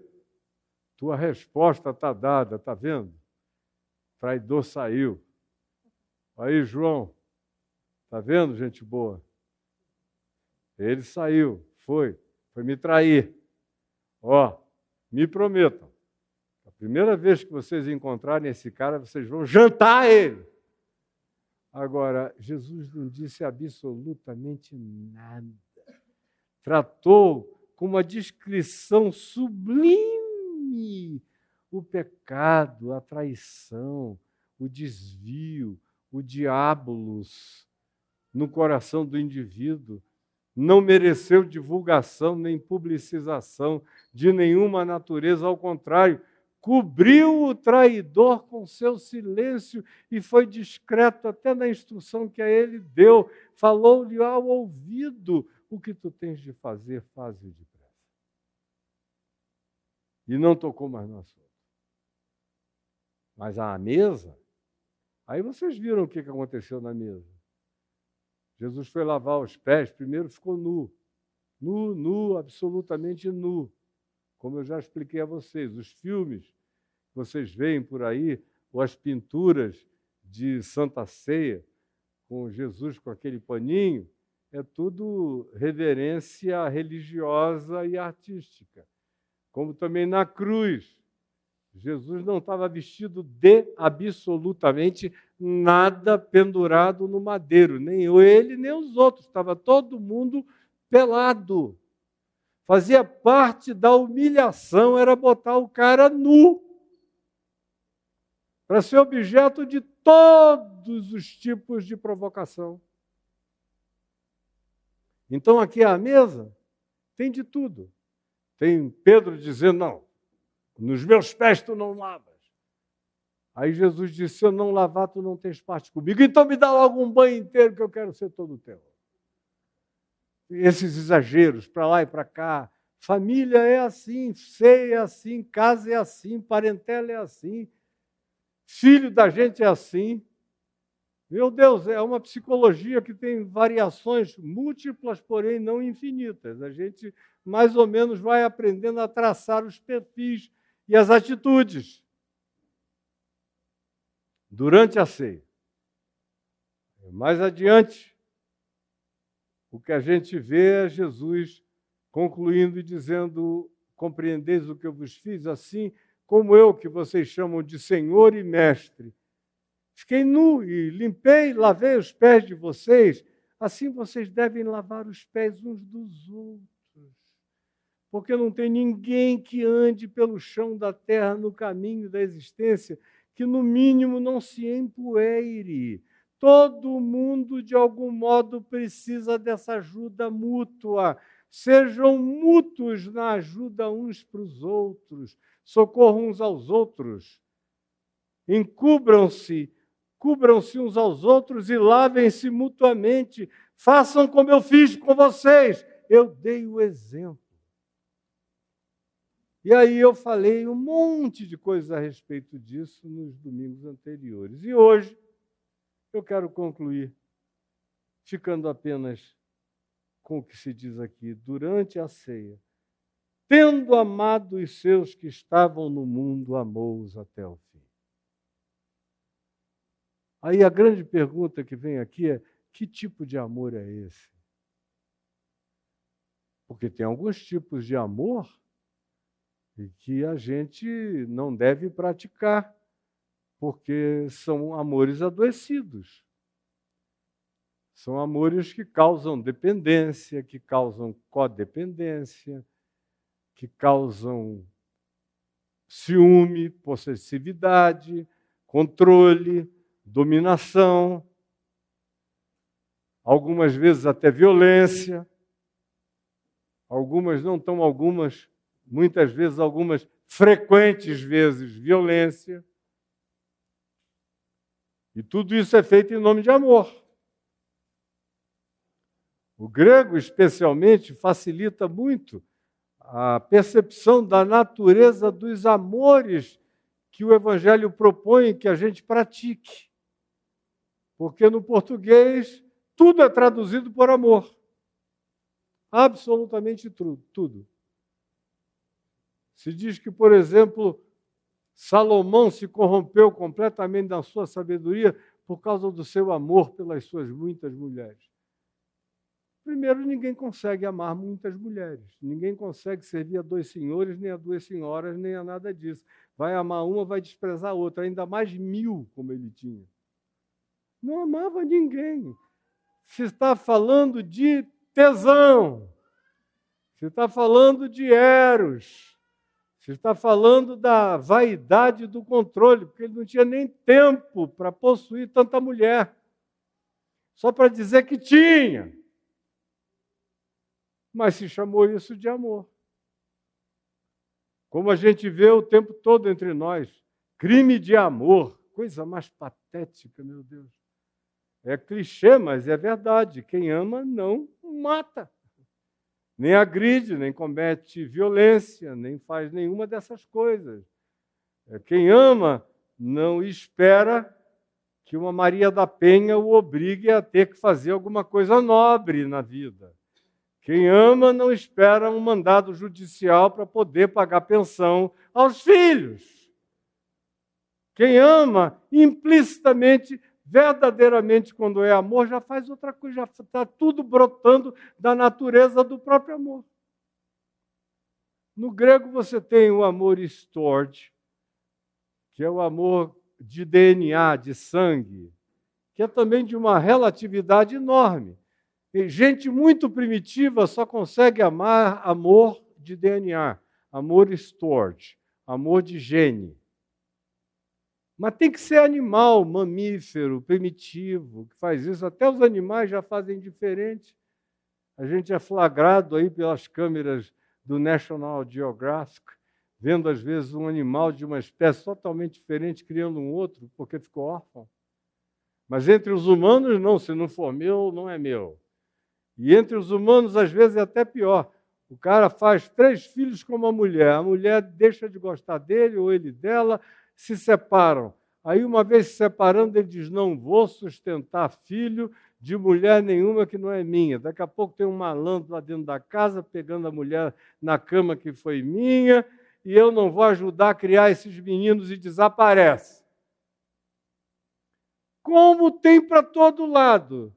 tua resposta está dada, está vendo? O traidor saiu. Aí, João, está vendo, gente boa? Ele saiu, foi me trair. Ó, me prometam, a primeira vez que vocês encontrarem esse cara, vocês vão jantar ele. Agora, Jesus não disse absolutamente nada. Tratou com uma descrição sublime o pecado, a traição, o desvio, o diabolos no coração do indivíduo. Não mereceu divulgação nem publicização de nenhuma natureza, ao contrário, cobriu o traidor com seu silêncio e foi discreto até na instrução que a ele deu. Falou-lhe ao ouvido: o que tu tens de fazer, faze depressa. E não tocou mais no assunto. Mas à mesa, aí vocês viram o que aconteceu na mesa. Jesus foi lavar os pés, primeiro ficou nu. Nu, absolutamente nu. Como eu já expliquei a vocês, os filmes que vocês veem por aí, ou as pinturas de Santa Ceia, com Jesus com aquele paninho, é tudo reverência religiosa e artística. Como também na cruz, Jesus não estava vestido de absolutamente nada pendurado no madeiro, nem ele, nem os outros, estava todo mundo pelado. Fazia parte da humilhação, era botar o cara nu, para ser objeto de todos os tipos de provocação. Então, aqui à mesa, tem de tudo. Tem Pedro dizendo: não, nos meus pés tu não lavas. Aí Jesus disse: se eu não lavar, tu não tens parte comigo. Então me dá logo um banho inteiro, que eu quero ser todo teu. Esses exageros, para lá e para cá. Família é assim, ceia é assim, casa é assim, parentela é assim, filho da gente é assim. Meu Deus, é uma psicologia que tem variações múltiplas, porém não infinitas. A gente mais ou menos vai aprendendo a traçar os perfis e as atitudes durante a ceia. Mais adiante, o que a gente vê é Jesus concluindo e dizendo: compreendeis o que eu vos fiz, assim como eu, que vocês chamam de Senhor e Mestre, fiquei nu e limpei, lavei os pés de vocês, assim vocês devem lavar os pés uns dos outros. Porque não tem ninguém que ande pelo chão da terra no caminho da existência que, no mínimo, não se empoeire. Todo mundo, de algum modo, precisa dessa ajuda mútua. Sejam mútuos na ajuda uns para os outros. Socorram uns aos outros. Encubram-se, cubram-se uns aos outros e lavem-se mutuamente. Façam como eu fiz com vocês. Eu dei o exemplo. E aí eu falei um monte de coisas a respeito disso nos domingos anteriores. E hoje eu quero concluir ficando apenas com o que se diz aqui: durante a ceia, tendo amado os seus que estavam no mundo, amou-os até o fim. Aí a grande pergunta que vem aqui é: que tipo de amor é esse? Porque tem alguns tipos de amor e que a gente não deve praticar, porque são amores adoecidos. São amores que causam dependência, que causam codependência, que causam ciúme, possessividade, controle, dominação, algumas vezes até violência, muitas vezes, algumas frequentes vezes, violência. E tudo isso é feito em nome de amor. O grego, especialmente, facilita muito a percepção da natureza dos amores que o Evangelho propõe que a gente pratique. Porque no português, tudo é traduzido por amor. Absolutamente tudo. Se diz que, por exemplo, Salomão se corrompeu completamente na sua sabedoria por causa do seu amor pelas suas muitas mulheres. Primeiro, ninguém consegue amar muitas mulheres. Ninguém consegue servir a 2 senhores, nem a 2 senhoras, nem a nada disso. Vai amar uma, vai desprezar a outra, ainda mais 1000, como ele tinha. Não amava ninguém. Se está falando de tesão, se está falando de eros, se está falando da vaidade do controle, porque ele não tinha nem tempo para possuir tanta mulher, só para dizer que tinha. Mas se chamou isso de amor. Como a gente vê o tempo todo entre nós, crime de amor, coisa mais patética, meu Deus. É clichê, mas é verdade. Quem ama não mata, nem agride, nem comete violência, nem faz nenhuma dessas coisas. Quem ama não espera que uma Maria da Penha o obrigue a ter que fazer alguma coisa nobre na vida. Quem ama não espera um mandado judicial para poder pagar pensão aos filhos. Quem ama, implicitamente, verdadeiramente, quando é amor, já faz outra coisa, já está tudo brotando da natureza do próprio amor. No grego você tem o amor storge, que é o amor de DNA, de sangue, que é também de uma relatividade enorme. E gente muito primitiva só consegue amar amor de DNA, amor storge, amor de gene. Mas tem que ser animal, mamífero, primitivo, que faz isso. Até os animais já fazem diferente. A gente é flagrado aí pelas câmeras do National Geographic, vendo às vezes um animal de uma espécie totalmente diferente, criando um outro, porque ficou órfão. Mas entre os humanos, não, se não for meu, não é meu. E entre os humanos, às vezes, é até pior. O cara faz 3 filhos com uma mulher, a mulher deixa de gostar dele ou ele dela, se separam. Aí, uma vez se separando, ele diz, não vou sustentar filho de mulher nenhuma que não é minha. Daqui a pouco tem um malandro lá dentro da casa, pegando a mulher na cama que foi minha, e eu não vou ajudar a criar esses meninos e desaparece. Como tem para todo lado.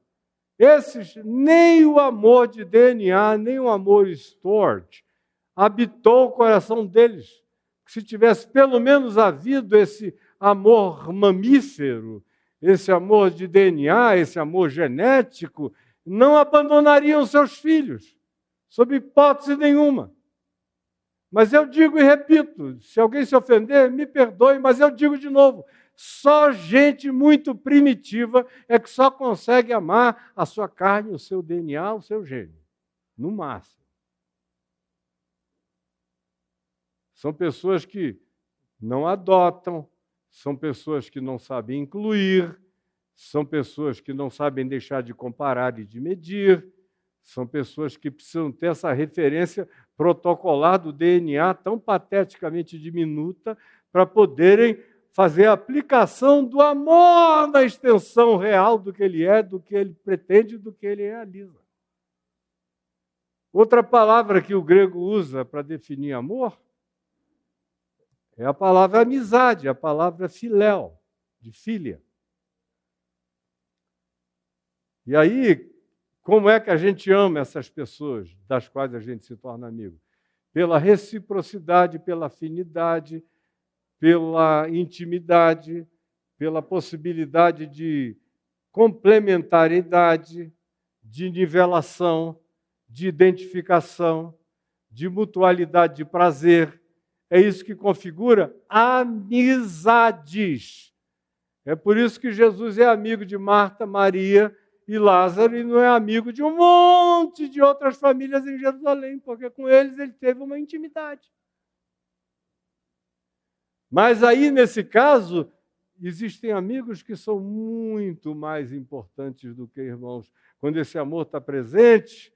Esses, nem o amor de DNA, nem o amor storge, habitou o coração deles. Se tivesse pelo menos havido esse amor mamífero, esse amor de DNA, esse amor genético, não abandonariam seus filhos, sob hipótese nenhuma. Mas eu digo e repito, se alguém se ofender, me perdoe, mas eu digo de novo, só gente muito primitiva é que só consegue amar a sua carne, o seu DNA, o seu gênio, no máximo. São pessoas que não adotam, são pessoas que não sabem incluir, são pessoas que não sabem deixar de comparar e de medir, são pessoas que precisam ter essa referência protocolar do DNA tão pateticamente diminuta para poderem fazer a aplicação do amor na extensão real do que ele é, do que ele pretende, do que ele realiza. Outra palavra que o grego usa para definir amor é a palavra amizade, a palavra filéu, de filha. E aí, como é que a gente ama essas pessoas das quais a gente se torna amigo? Pela reciprocidade, pela afinidade, pela intimidade, pela possibilidade de complementariedade, de nivelação, de identificação, de mutualidade de prazer. É isso que configura amizades. É por isso que Jesus é amigo de Marta, Maria e Lázaro e não é amigo de um monte de outras famílias em Jerusalém, porque com eles ele teve uma intimidade. Mas aí, nesse caso, existem amigos que são muito mais importantes do que irmãos. Quando esse amor está presente,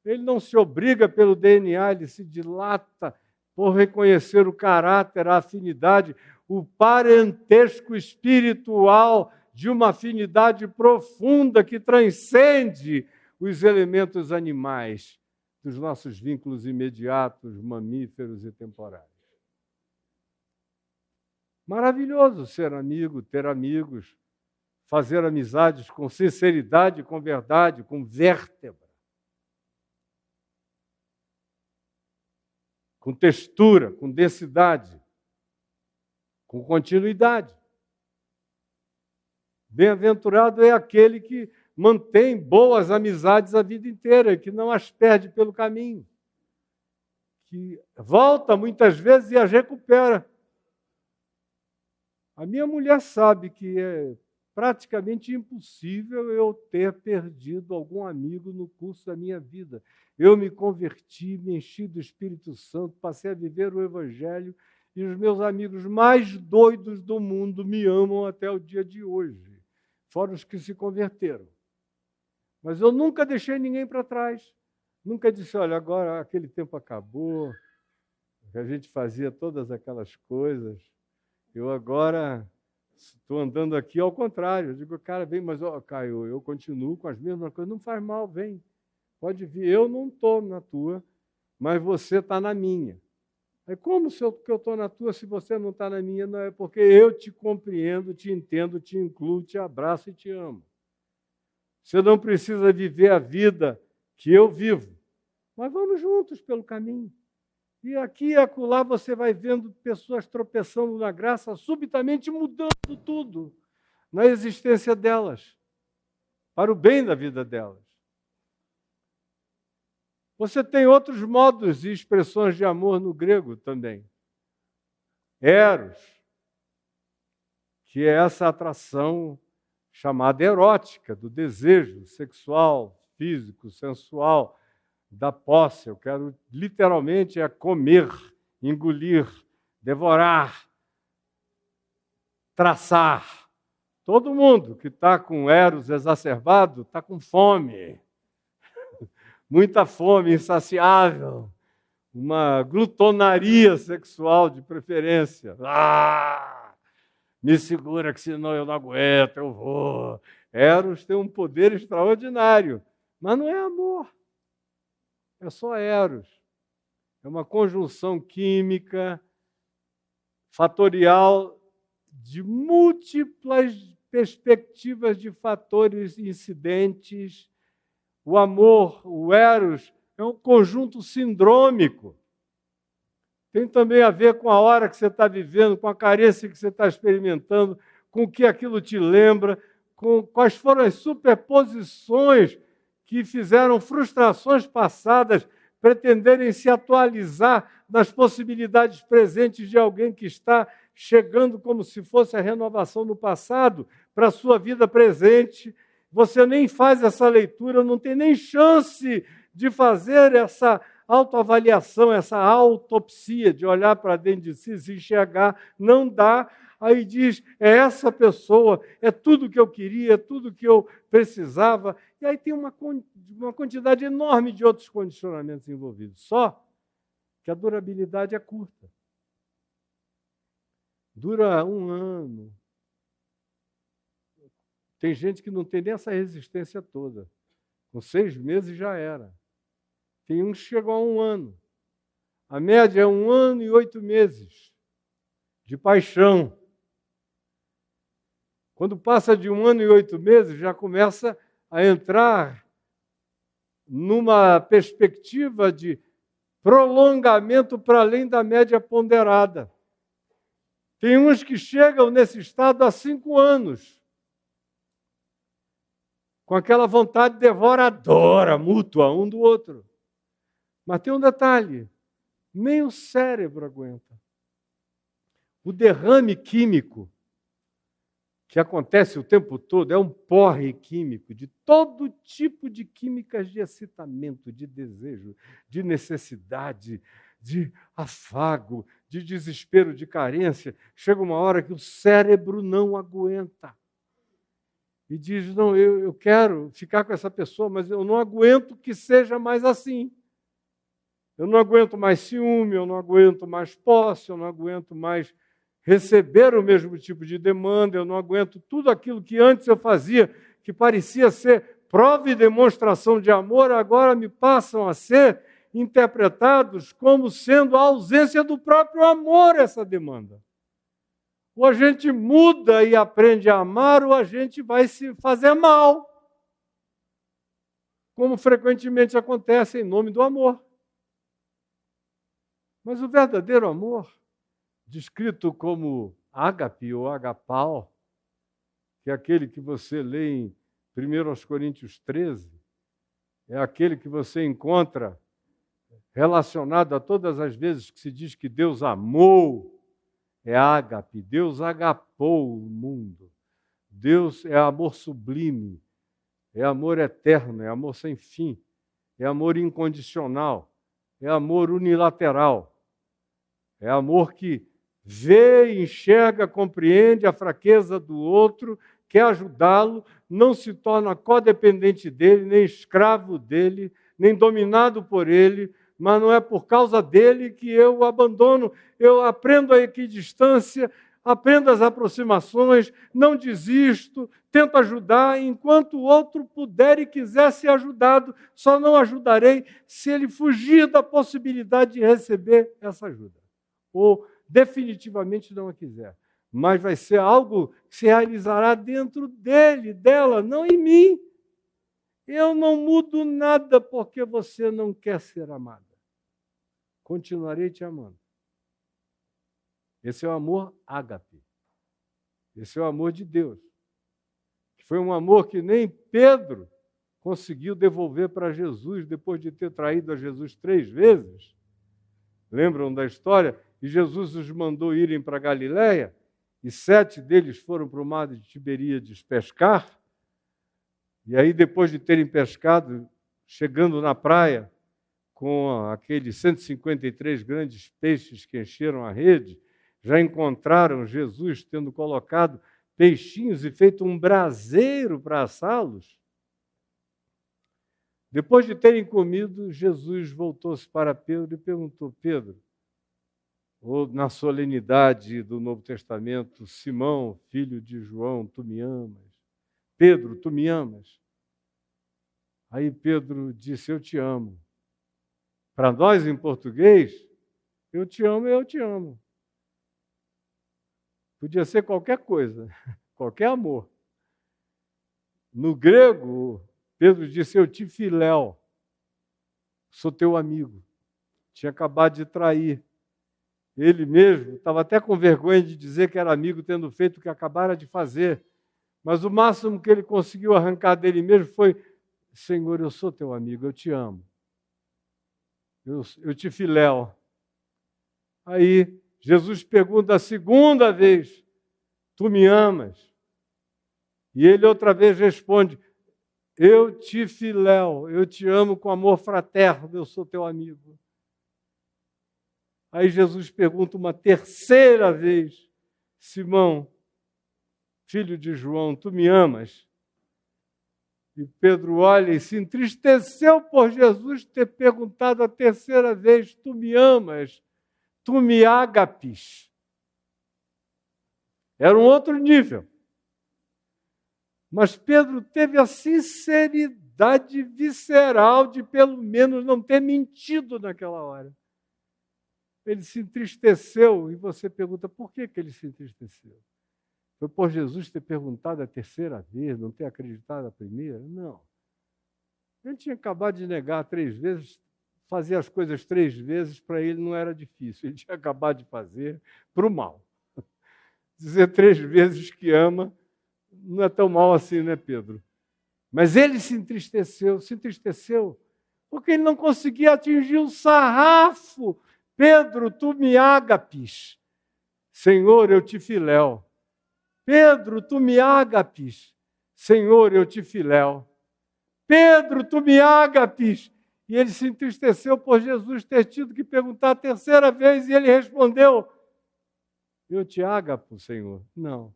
ele não se obriga pelo DNA, ele se dilata por reconhecer o caráter, a afinidade, o parentesco espiritual de uma afinidade profunda que transcende os elementos animais dos nossos vínculos imediatos, mamíferos e temporais. Maravilhoso ser amigo, ter amigos, fazer amizades com sinceridade, com verdade, com vértebra. com textura, com densidade, com continuidade. Bem-aventurado é aquele que mantém boas amizades a vida inteira, que não as perde pelo caminho, que volta muitas vezes e as recupera. A minha mulher sabe que é praticamente impossível eu ter perdido algum amigo no curso da minha vida. Eu me converti, me enchi do Espírito Santo, passei a viver o Evangelho e os meus amigos mais doidos do mundo me amam até o dia de hoje, fora os que se converteram. Mas eu nunca deixei ninguém para trás. Nunca disse, olha, agora aquele tempo acabou, que a gente fazia todas aquelas coisas. Eu agora estou andando aqui ao contrário. Eu digo, cara, vem, mas, Caio, eu continuo com as mesmas coisas. Não faz mal, vem. Pode vir. Eu não estou na tua, mas você está na minha. Aí como que eu estou na tua se você não está na minha? Não é porque eu te compreendo, te entendo, te incluo, te abraço e te amo. Você não precisa viver a vida que eu vivo, mas vamos juntos pelo caminho. E aqui e acolá você vai vendo pessoas tropeçando na graça, subitamente mudando tudo na existência delas, para o bem da vida delas. Você tem outros modos e expressões de amor no grego também. Eros, que é essa atração chamada erótica, do desejo sexual, físico, sensual, da posse. Eu quero literalmente comer, engolir, devorar, traçar. Todo mundo que está com Eros exacerbado está com fome. Muita fome, insaciável. Uma glutonaria sexual de preferência. Me segura que senão eu não aguento, eu vou. Eros tem um poder extraordinário, mas não é amor. É só Eros. É uma conjunção química, fatorial, de múltiplas perspectivas de fatores incidentes. O amor, o Eros, é um conjunto sindrômico. Tem também a ver com a hora que você está vivendo, com a carência que você está experimentando, com o que aquilo te lembra, com quais foram as superposições que fizeram frustrações passadas pretenderem se atualizar nas possibilidades presentes de alguém que está chegando como se fosse a renovação no passado para a sua vida presente. Você nem faz essa leitura, não tem nem chance de fazer essa autoavaliação, essa autopsia, de olhar para dentro de si, se enxergar, não dá. Aí diz, é essa pessoa, é tudo que eu queria, é tudo que eu precisava. E aí tem uma quantidade enorme de outros condicionamentos envolvidos. Só que a durabilidade é curta. Dura 1 ano. Tem gente que não tem nem essa resistência toda. Com 6 meses já era. Tem uns que chegam a 1 ano. A média é 1 ano e 8 meses de paixão. Quando passa de 1 ano e 8 meses, já começa a entrar numa perspectiva de prolongamento para além da média ponderada. Tem uns que chegam nesse estado há 5 anos, com aquela vontade devoradora, mútua, um do outro. Mas tem um detalhe, nem o cérebro aguenta. O derrame químico que acontece o tempo todo é um porre químico de todo tipo de químicas de excitamento, de desejo, de necessidade, de afago, de desespero, de carência. Chega uma hora que o cérebro não aguenta. E diz, não, eu quero ficar com essa pessoa, mas eu não aguento que seja mais assim. Eu não aguento mais ciúme, eu não aguento mais posse, eu não aguento mais receber o mesmo tipo de demanda, eu não aguento tudo aquilo que antes eu fazia, que parecia ser prova e demonstração de amor, agora me passam a ser interpretados como sendo a ausência do próprio amor essa demanda. Ou a gente muda e aprende a amar, ou a gente vai se fazer mal, como frequentemente acontece em nome do amor. Mas o verdadeiro amor, descrito como ágape ou agapau, que é aquele que você lê em 1 Coríntios 13, é aquele que você encontra relacionado a todas as vezes que se diz que Deus amou, é ágape, Deus agapou o mundo. Deus é amor sublime, é amor eterno, é amor sem fim, é amor incondicional, é amor unilateral, é amor que vê, enxerga, compreende a fraqueza do outro, quer ajudá-lo, não se torna codependente dele, nem escravo dele, nem dominado por ele, mas não é por causa dele que eu o abandono. Eu aprendo a equidistância, aprendo as aproximações, não desisto, tento ajudar enquanto o outro puder e quiser ser ajudado. Só não ajudarei se ele fugir da possibilidade de receber essa ajuda. Ou definitivamente não a quiser. Mas vai ser algo que se realizará dentro dele, dela, não em mim. Eu não mudo nada porque você não quer ser amada. Continuarei te amando. Esse é o amor ágape. Esse é o amor de Deus. Foi um amor que nem Pedro conseguiu devolver para Jesus depois de ter traído a Jesus 3 vezes. Lembram da história? E Jesus os mandou irem para Galiléia, e 7 deles foram para o mar de Tiberíades pescar. E aí, depois de terem pescado, chegando na praia, com aqueles 153 grandes peixes que encheram a rede, já encontraram Jesus tendo colocado peixinhos e feito um braseiro para assá-los. Depois de terem comido, Jesus voltou-se para Pedro e perguntou: Pedro, ou na solenidade do Novo Testamento, Simão, filho de João, tu me amas? Pedro, tu me amas? Aí Pedro disse: eu te amo. Para nós, em português, eu te amo. Podia ser qualquer coisa, qualquer amor. No grego, Pedro disse: eu te filéu, sou teu amigo. Tinha acabado de trair. Ele mesmo estava até com vergonha de dizer que era amigo, tendo feito o que acabara de fazer. Mas o máximo que ele conseguiu arrancar dele mesmo foi: Senhor, eu sou teu amigo, eu te amo. Eu te filéu. Aí Jesus pergunta a segunda vez: tu me amas? E ele outra vez responde: eu te filéu, eu te amo com amor fraterno, eu sou teu amigo. Aí Jesus pergunta uma terceira vez: Simão, filho de João, tu me amas? E Pedro olha e se entristeceu por Jesus ter perguntado a terceira vez: tu me amas? Tu me agapes? Era um outro nível. Mas Pedro teve a sinceridade visceral de pelo menos não ter mentido naquela hora. Ele se entristeceu, e você pergunta: por que ele se entristeceu? Foi por Jesus ter perguntado a terceira vez, não ter acreditado a primeira? Não. Ele tinha acabado de negar 3 vezes, fazer as coisas 3 vezes para ele não era difícil. Ele tinha acabado de fazer para o mal. Dizer 3 vezes que ama não é tão mal assim, né, Pedro? Mas ele se entristeceu, porque ele não conseguia atingir o sarrafo. Pedro, tu me agapes. Senhor, eu te filéu. Pedro, tu me agapes. Senhor, eu te filéu. Pedro, tu me agapes. E ele se entristeceu por Jesus ter tido que perguntar a terceira vez, e ele respondeu: eu te agapo, Senhor. Não.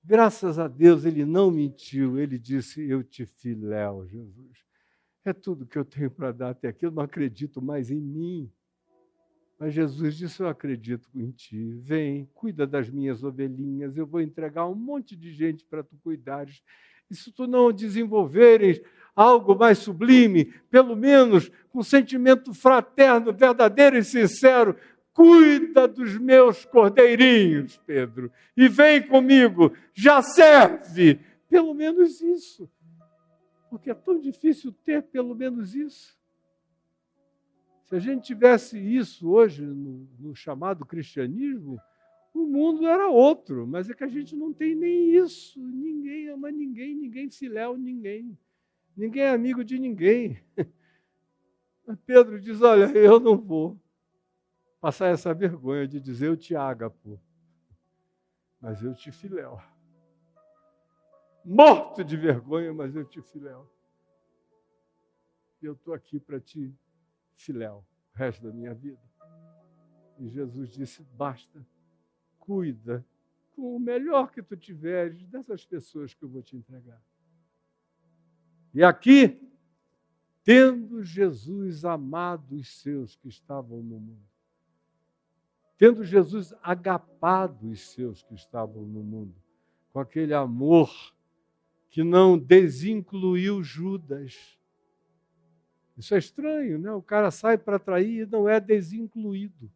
Graças a Deus ele não mentiu, ele disse: eu te filéu, Jesus. É tudo que eu tenho para dar até aqui, eu não acredito mais em mim. Mas Jesus disse: eu acredito em ti, vem, cuida das minhas ovelhinhas, eu vou entregar um monte de gente para tu cuidares. E se tu não desenvolveres algo mais sublime, pelo menos com sentimento fraterno, verdadeiro e sincero, cuida dos meus cordeirinhos, Pedro, e vem comigo, já serve. Pelo menos isso. Porque é tão difícil ter pelo menos isso. Se a gente tivesse isso hoje no chamado cristianismo, o mundo era outro, mas é que a gente não tem nem isso. Ninguém ama ninguém, ninguém filéu ninguém. Ninguém é amigo de ninguém. Mas Pedro diz, olha, eu não vou passar essa vergonha de dizer eu te ágapo, mas eu te filéu. Morto de vergonha, mas eu te filéu. E eu estou aqui para te filéu o resto da minha vida. E Jesus disse, basta, cuida com o melhor que tu tiveres dessas pessoas que eu vou te entregar. E aqui, tendo Jesus amado os seus que estavam no mundo, tendo Jesus agapado os seus que estavam no mundo, com aquele amor que não desincluiu Judas. Isso é estranho, né? O cara sai para trair e não é desincluído.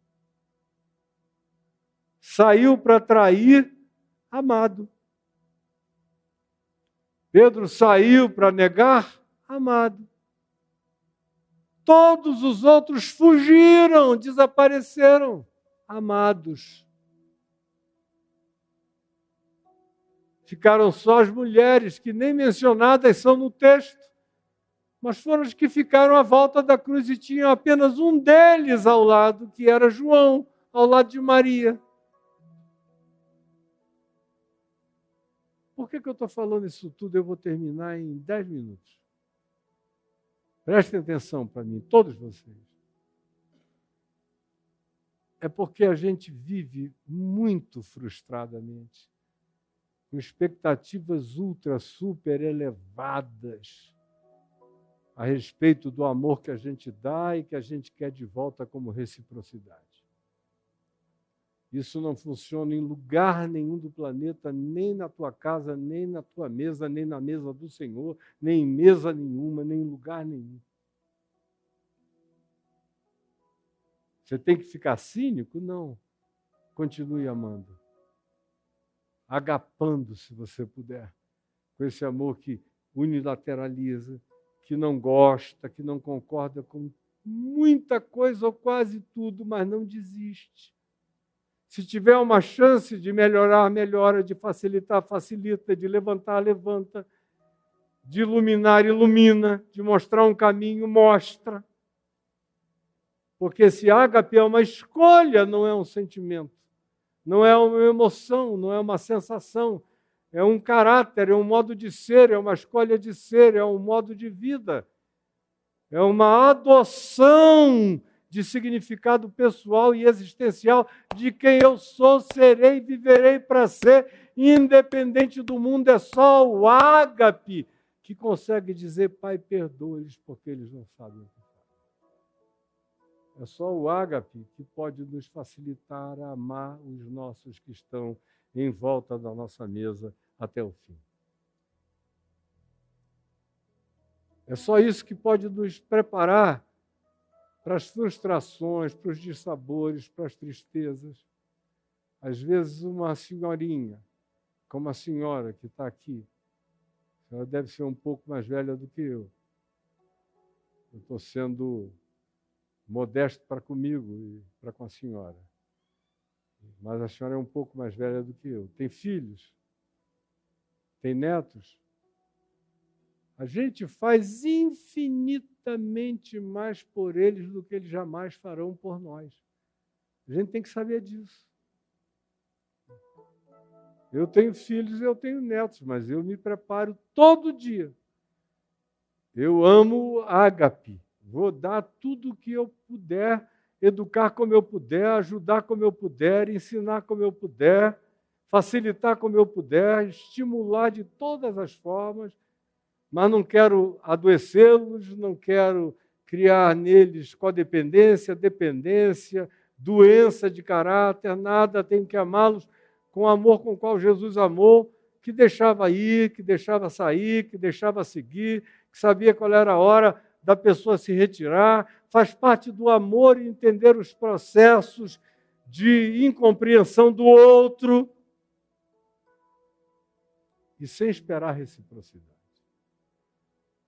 Saiu para trair amado. Pedro saiu para negar amado. Todos os outros fugiram, desapareceram, amados. Ficaram só as mulheres, que nem mencionadas são no texto, mas foram os que ficaram à volta da cruz e tinham apenas um deles ao lado, que era João, ao lado de Maria. Por que eu estou falando isso tudo? Eu vou terminar em 10 minutos. Prestem atenção para mim, todos vocês. É porque a gente vive muito frustradamente, com expectativas ultra, super elevadas a respeito do amor que a gente dá e que a gente quer de volta como reciprocidade. Isso não funciona em lugar nenhum do planeta, nem na tua casa, nem na tua mesa, nem na mesa do Senhor, nem em mesa nenhuma, nem em lugar nenhum. Você tem que ficar cínico? Não. Continue amando. Agapando, se você puder, com esse amor que unilateraliza, que não gosta, que não concorda com muita coisa ou quase tudo, mas não desiste. Se tiver uma chance de melhorar, melhora, de facilitar, facilita, de levantar, levanta, de iluminar, ilumina, de mostrar um caminho, mostra. Porque esse ágape é uma escolha, não é um sentimento. Não é uma emoção, não é uma sensação. É um caráter, é um modo de ser, é uma escolha de ser, é um modo de vida. É uma adoção de significado pessoal e existencial de quem eu sou, serei, viverei para ser, independente do mundo. É só o ágape que consegue dizer, Pai, perdoa-lhes porque eles não sabem o que fazem. É só o ágape que pode nos facilitar a amar os nossos que estão em volta da nossa mesa até o fim. É só isso que pode nos preparar para as frustrações, para os dissabores, para as tristezas. Às vezes uma senhorinha, como a senhora que está aqui, ela deve ser um pouco mais velha do que eu. Eu estou sendo modesto para comigo e para com a senhora. Mas a senhora é um pouco mais velha do que eu. Tem filhos? Tem netos? A gente faz infinitamente mais por eles do que eles jamais farão por nós. A gente tem que saber disso. Eu tenho filhos, eu tenho netos, mas eu me preparo todo dia. Eu amo ágape. Vou dar tudo o que eu puder, educar como eu puder, ajudar como eu puder, ensinar como eu puder, facilitar como eu puder, estimular de todas as formas, mas não quero adoecê-los, não quero criar neles codependência, dependência, doença de caráter, nada, tenho que amá-los com o amor com o qual Jesus amou, que deixava ir, que deixava sair, que deixava seguir, que sabia qual era a hora da pessoa se retirar, faz parte do amor entender os processos de incompreensão do outro e sem esperar reciprocidade.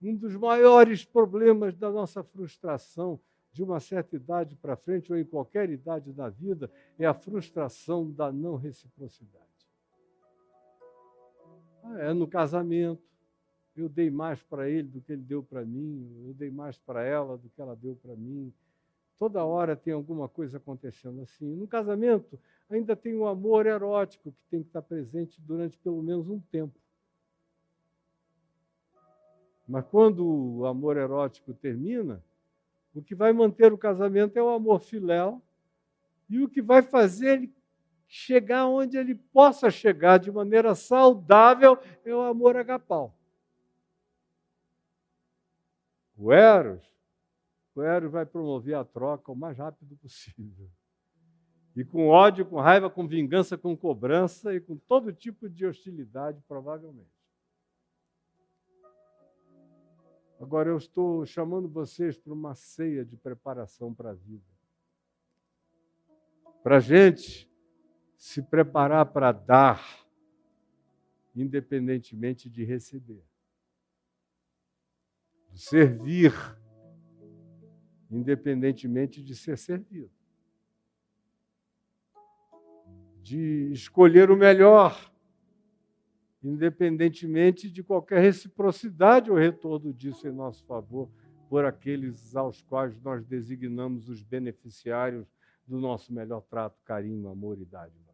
Um dos maiores problemas da nossa frustração de uma certa idade para frente, ou em qualquer idade da vida, é a frustração da não reciprocidade. É no casamento, eu dei mais para ele do que ele deu para mim, eu dei mais para ela do que ela deu para mim. Toda hora tem alguma coisa acontecendo assim. No casamento, ainda tem o amor erótico que tem que estar presente durante pelo menos um tempo. Mas quando o amor erótico termina, o que vai manter o casamento é o amor filéu, e o que vai fazer ele chegar onde ele possa chegar de maneira saudável é o amor agapau. O Eros vai promover a troca o mais rápido possível. E com ódio, com raiva, com vingança, com cobrança e com todo tipo de hostilidade, provavelmente. Agora eu estou chamando vocês para uma ceia de preparação para a vida. Para a gente se preparar para dar, independentemente de receber. De servir, independentemente de ser servido. De escolher o melhor, independentemente de qualquer reciprocidade ou retorno disso em nosso favor, por aqueles aos quais nós designamos os beneficiários do nosso melhor trato, carinho, amor e dádiva.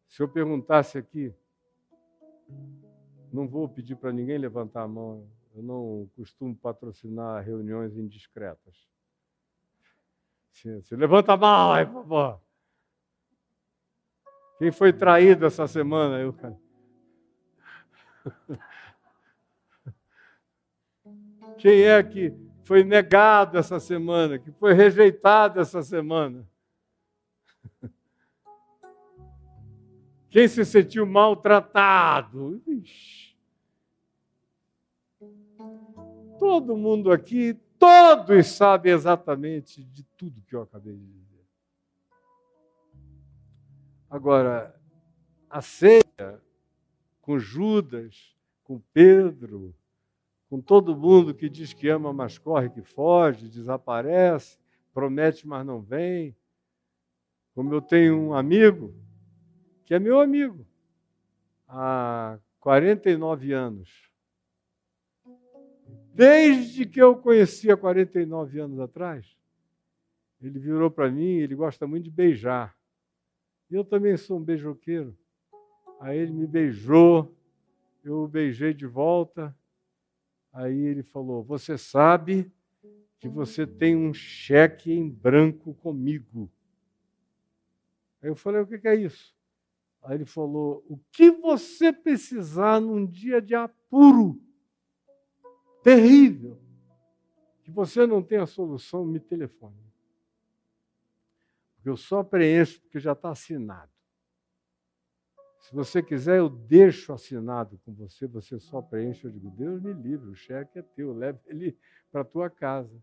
Se eu perguntasse aqui, não vou pedir para ninguém levantar a mão, eu não costumo patrocinar reuniões indiscretas. Você levanta a mão aí, por favor. Quem foi traído essa semana? Eu, cara. Quem é que foi negado essa semana? Que foi rejeitado essa semana? Quem se sentiu maltratado? Ixi. Todo mundo aqui, todos sabem exatamente de tudo que eu acabei de dizer. Agora, a ceia com Judas, com Pedro, com todo mundo que diz que ama, mas corre, que foge, desaparece, promete, mas não vem. Como eu tenho um amigo, que é meu amigo, há 49 anos. Desde que eu conheci há 49 anos atrás, ele virou para mim, ele gosta muito de beijar. E eu também sou um beijoqueiro. Aí ele me beijou, eu o beijei de volta. Aí ele falou, você sabe que você tem um cheque em branco comigo. Aí eu falei, o que é isso? Aí ele falou, o que você precisar num dia de apuro terrível, que você não tem a solução, me telefone. Porque eu só preencho porque já está assinado. Se você quiser, eu deixo assinado com você, você só preenche. Eu digo, Deus me livre, o cheque é teu, leve ele para a tua casa.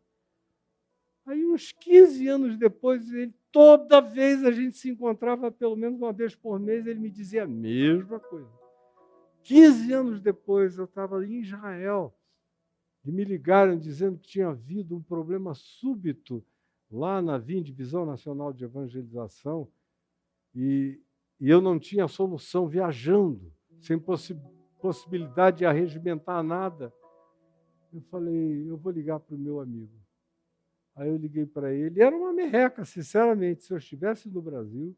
Aí, uns 15 anos depois, toda vez a gente se encontrava pelo menos uma vez por mês, ele me dizia a mesma coisa. 15 anos depois, eu estava em Israel, e me ligaram dizendo que tinha havido um problema súbito lá na VIN, Divisão Nacional de Evangelização, e eu não tinha solução, viajando, sem possibilidade de arregimentar nada. Eu falei, eu vou ligar para o meu amigo. Aí eu liguei para ele, era uma merreca, sinceramente, se eu estivesse no Brasil,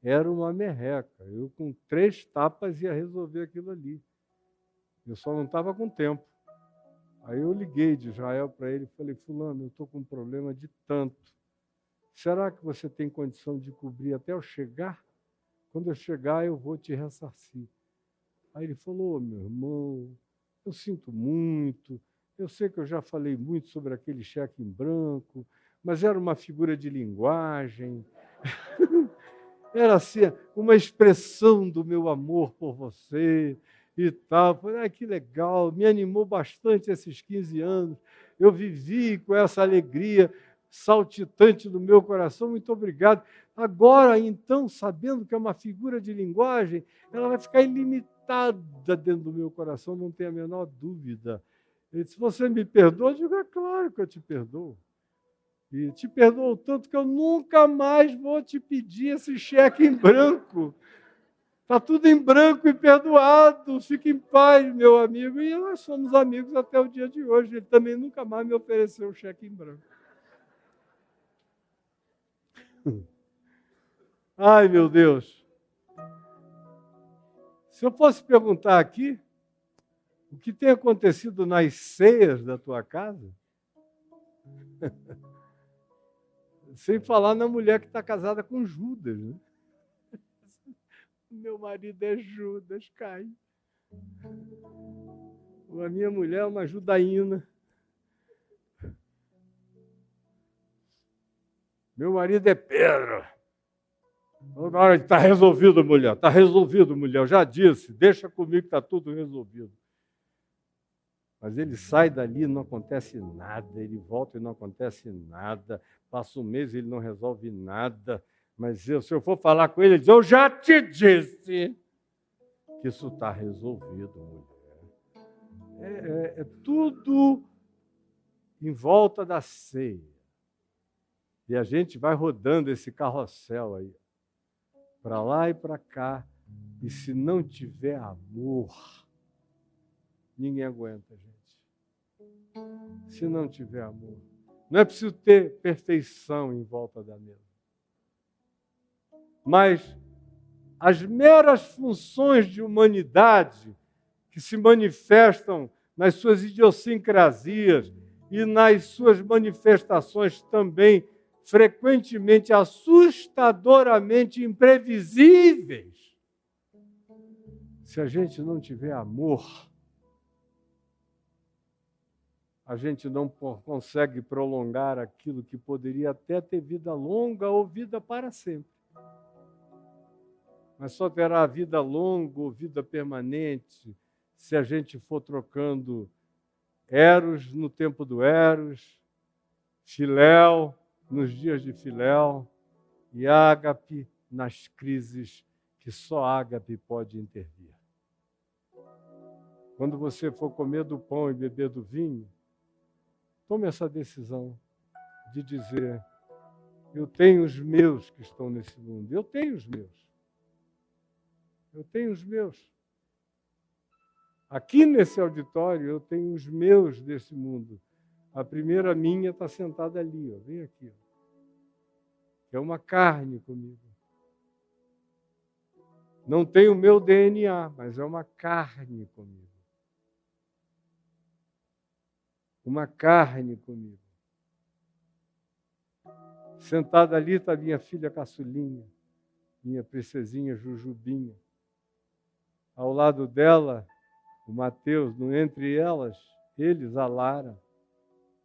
era uma merreca. Eu com 3 tapas ia resolver aquilo ali. Eu só não estava com tempo. Aí eu liguei de Israel para ele e falei, fulano, eu estou com um problema de tanto. Será que você tem condição de cobrir até eu chegar? Quando eu chegar, eu vou te ressarcir. Aí ele falou, meu irmão, eu sinto muito, eu sei que eu já falei muito sobre aquele cheque em branco, mas era uma figura de linguagem, era assim, uma expressão do meu amor por você e tal. Falei, que legal, me animou bastante esses 15 anos, eu vivi com essa alegria saltitante no meu coração, muito obrigado. Agora, então, sabendo que é uma figura de linguagem, ela vai ficar ilimitada dentro do meu coração, não tem a menor dúvida. Ele disse, você me perdoa? Eu digo, é claro que eu te perdoo. E te perdoo tanto que eu nunca mais vou te pedir esse cheque em branco. Está tudo em branco e perdoado. Fique em paz, meu amigo. E nós somos amigos até o dia de hoje. Ele também nunca mais me ofereceu um cheque em branco. Ai, meu Deus. Se eu fosse perguntar aqui, o que tem acontecido nas ceias da tua casa? Sem falar na mulher que está casada com Judas, né? Meu marido é Judas, cai. A minha mulher é uma judaína. Meu marido é Pedro. Na hora de está resolvido, mulher. Está resolvido, mulher. Eu já disse, deixa comigo que está tudo resolvido. Mas ele sai dali e não acontece nada. Ele volta e não acontece nada. Passa um mês e ele não resolve nada. Mas se eu for falar com ele diz, eu já te disse que isso está resolvido, mulher. É tudo em volta da ceia. E a gente vai rodando esse carrossel aí, para lá e para cá. E se não tiver amor, ninguém aguenta, gente. Se não tiver amor. Não é preciso ter perfeição em volta da mesa. Mas as meras funções de humanidade que se manifestam nas suas idiosincrasias e nas suas manifestações também frequentemente assustadoramente imprevisíveis. Se a gente não tiver amor, a gente não consegue prolongar aquilo que poderia até ter vida longa ou vida para sempre. Mas só terá vida longa ou vida permanente se a gente for trocando Eros no tempo do Eros, Filéu nos dias de Filéu e Ágape nas crises que só Ágape pode intervir. Quando você for comer do pão e beber do vinho, tome essa decisão de dizer, eu tenho os meus que estão nesse mundo, eu tenho os meus. Eu tenho os meus. Aqui nesse auditório, eu tenho os meus desse mundo. A primeira minha está sentada ali, ó, bem aqui. Ó. É uma carne comigo. Não tem o meu DNA, mas é uma carne comigo. Uma carne comigo. Sentada ali está minha filha caçulinha, minha princesinha Jujubinha. Ao lado dela, o Mateus, entre eles, a Lara.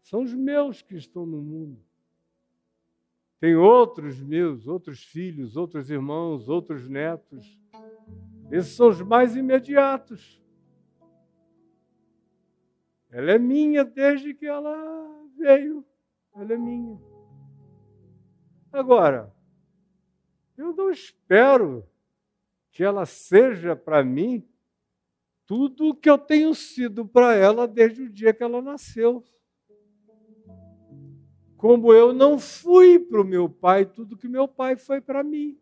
São os meus que estão no mundo. Tem outros meus, outros filhos, outros irmãos, outros netos. Esses são os mais imediatos. Ela é minha desde que ela veio. Ela é minha. Agora, eu não espero que ela seja para mim tudo o que eu tenho sido para ela desde o dia que ela nasceu. Como eu não fui para o meu pai tudo que meu pai foi para mim.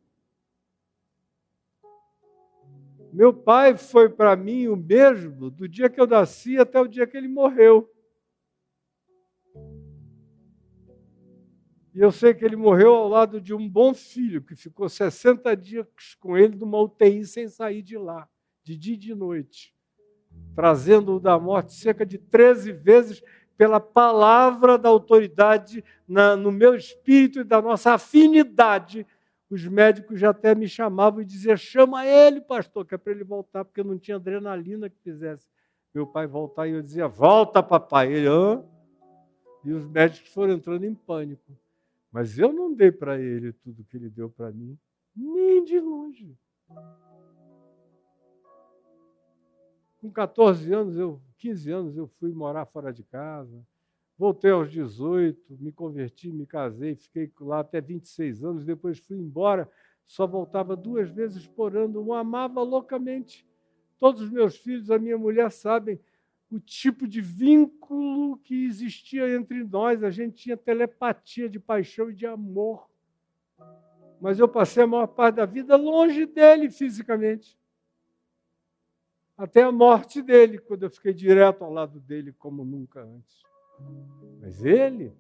Meu pai foi para mim o mesmo do dia que eu nasci até o dia que ele morreu. E eu sei que ele morreu ao lado de um bom filho, que ficou 60 dias com ele numa UTI sem sair de lá, de dia e de noite, trazendo-o da morte cerca de 13 vezes pela palavra da autoridade no meu espírito e da nossa afinidade. Os médicos já até me chamavam e diziam, chama ele, pastor, que é para ele voltar, porque não tinha adrenalina que fizesse meu pai voltar. E eu dizia, volta, papai. Ele, hã? E os médicos foram entrando em pânico. Mas eu não dei para ele tudo que ele deu para mim, nem de longe. Com 14 anos, 15 anos, eu fui morar fora de casa. Voltei aos 18, me converti, me casei, fiquei lá até 26 anos, depois fui embora, só voltava 2 vezes por ano, o amava loucamente. Todos os meus filhos, a minha mulher sabem, o tipo de vínculo que existia entre nós. A gente tinha telepatia de paixão e de amor. Mas eu passei a maior parte da vida longe dele fisicamente. Até a morte dele, quando eu fiquei direto ao lado dele como nunca antes. Mas ele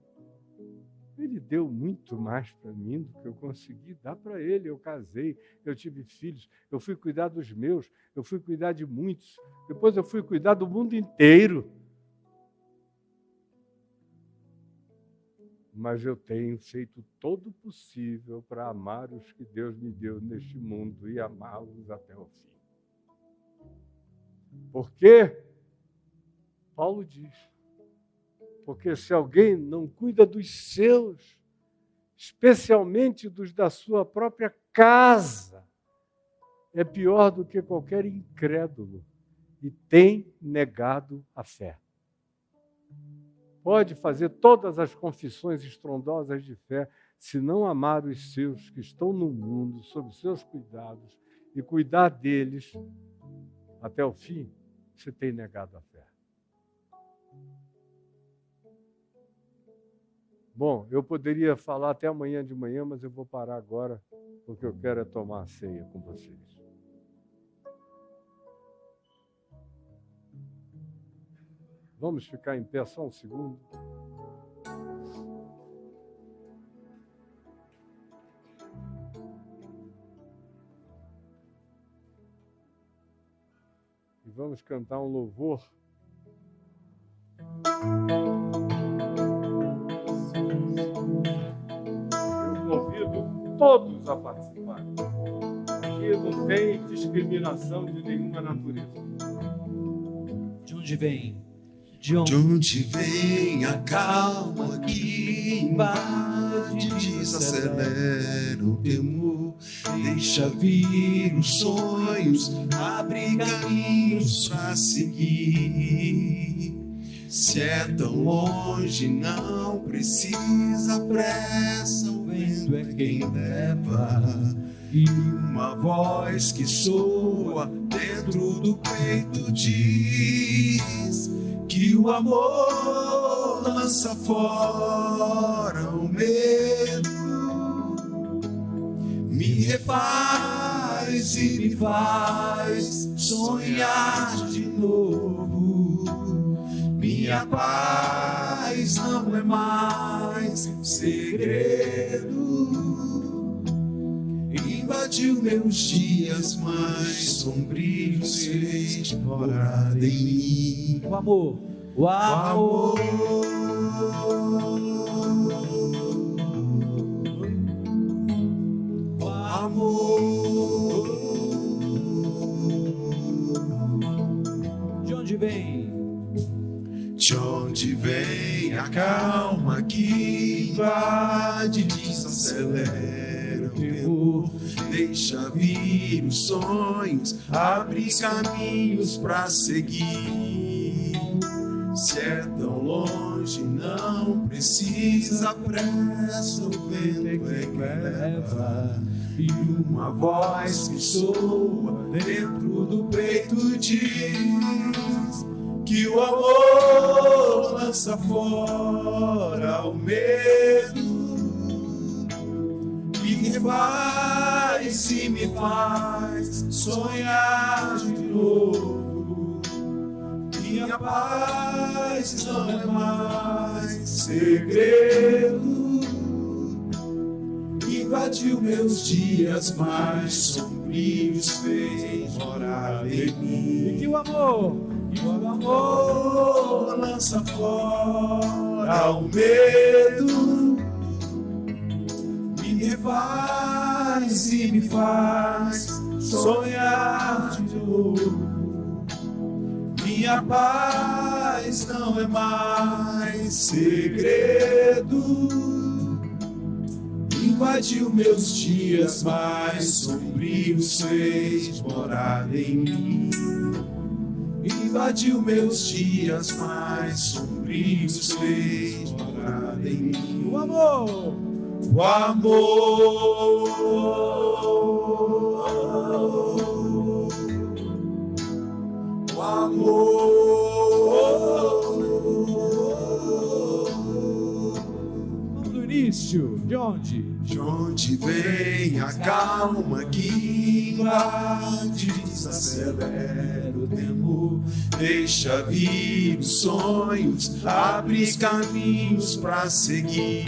deu muito mais para mim do que eu consegui dar para ele. Eu casei, eu tive filhos, eu fui cuidar dos meus, eu fui cuidar de muitos. Depois eu fui cuidar do mundo inteiro. Mas eu tenho feito todo o possível para amar os que Deus me deu neste mundo e amá-los até o fim. Por quê? Paulo diz, porque se alguém não cuida dos seus, especialmente dos da sua própria casa, é pior do que qualquer incrédulo e tem negado a fé. Pode fazer todas as confissões estrondosas de fé, se não amar os seus que estão no mundo, sob seus cuidados, e cuidar deles até o fim, você tem negado a fé. Bom, eu poderia falar até amanhã de manhã, mas eu vou parar agora, porque eu quero é tomar a ceia com vocês. Vamos ficar em pé só um segundo? E vamos cantar um louvor. Eu convido todos a participar. Aqui não tem discriminação de nenhuma natureza. De onde vem? De onde vem a calma que invade, desacelera o temor, deixa vir os sonhos, abre caminhos pra seguir. Se é tão longe, não precisa pressa, o vento é quem leva. E uma voz que soa dentro do peito diz que o amor lança fora o medo, me refaz e me faz sonhar de novo. Minha paz não é mais um segredo, invadiu meus dias mais sombrios, fez morada em mim. O amor, o amor, o amor. De onde vem? De onde vem a calma que invade, desacelera o temor, deixa vir os sonhos, abre caminhos pra seguir. Se é tão longe, não precisa pressa, o vento é que leva. E uma voz que soa dentro do peito diz que o amor lança fora o medo, me faz e me faz sonhar de novo. Minha paz não é mais segredo, invadiu meus dias mais sombrios, fez morada em mim. E que o amor lança fora o medo, me refaz e me faz sonhar de novo. Minha paz não é mais segredo, invadiu meus dias mais sombrios, fez morada em mim. Invadiu meus dias mais sombrios, fez morada em mim. o amor, O amor, o amor, De onde? De onde vem a calma que invade, desacelera o temor, deixa vir os sonhos, abre caminhos pra seguir.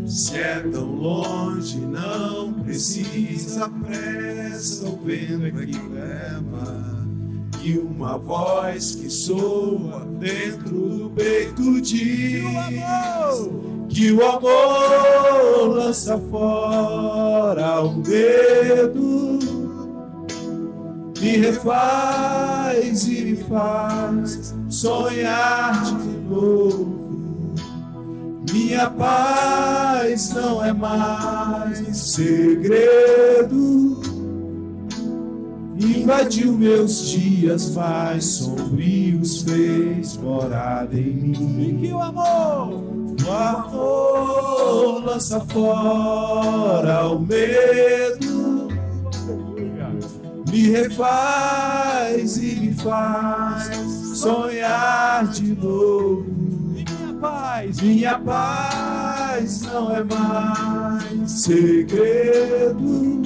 Se é tão longe, não precisa pressa, o vento é que leva. E uma voz que soa dentro do peito diz que o amor lança fora o medo, me refaz e me faz sonhar de novo. Minha paz não é mais segredo, invadiu meus dias mais sombrios, fez morada em mim. E que o amor Lança fora o medo, me refaz e me faz sonhar de novo. Minha paz não é mais segredo,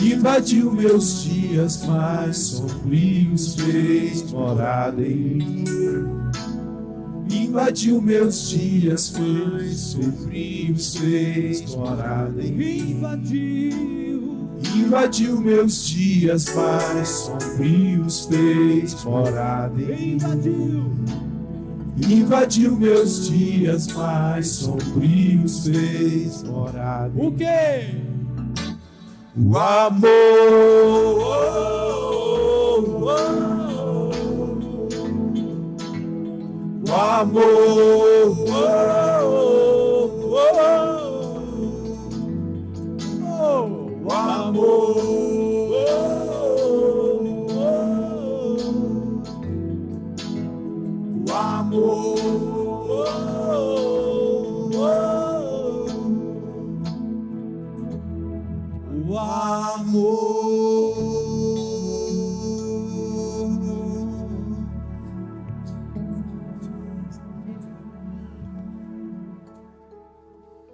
invadiu meus dias mais sombrios, fez morada em mim. Invadiu meus dias mais sombrios, fez morada em mim. Invadiu meus dias mais sombrios, fez morada em mim. Invadiu meus dias mais sombrios, fez morada em mim. o quê? O amor, o amor, o amor, o amor. O amor.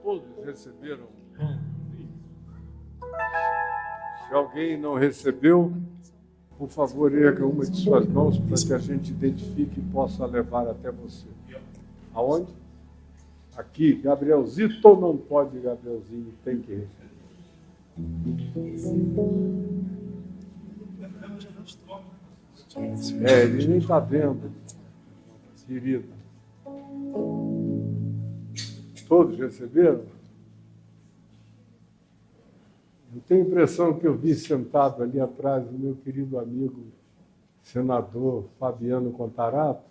Todos receberam pão. Se alguém não recebeu, por favor, erga uma de suas mãos para que a gente identifique e possa levar até você. Aonde? Aqui, Gabrielzito não pode, Gabrielzinho, tem que receber. Ele nem está vendo, querido. Todos receberam? Eu tenho a impressão que eu vi sentado ali atrás o meu querido amigo, senador Fabiano Contarato.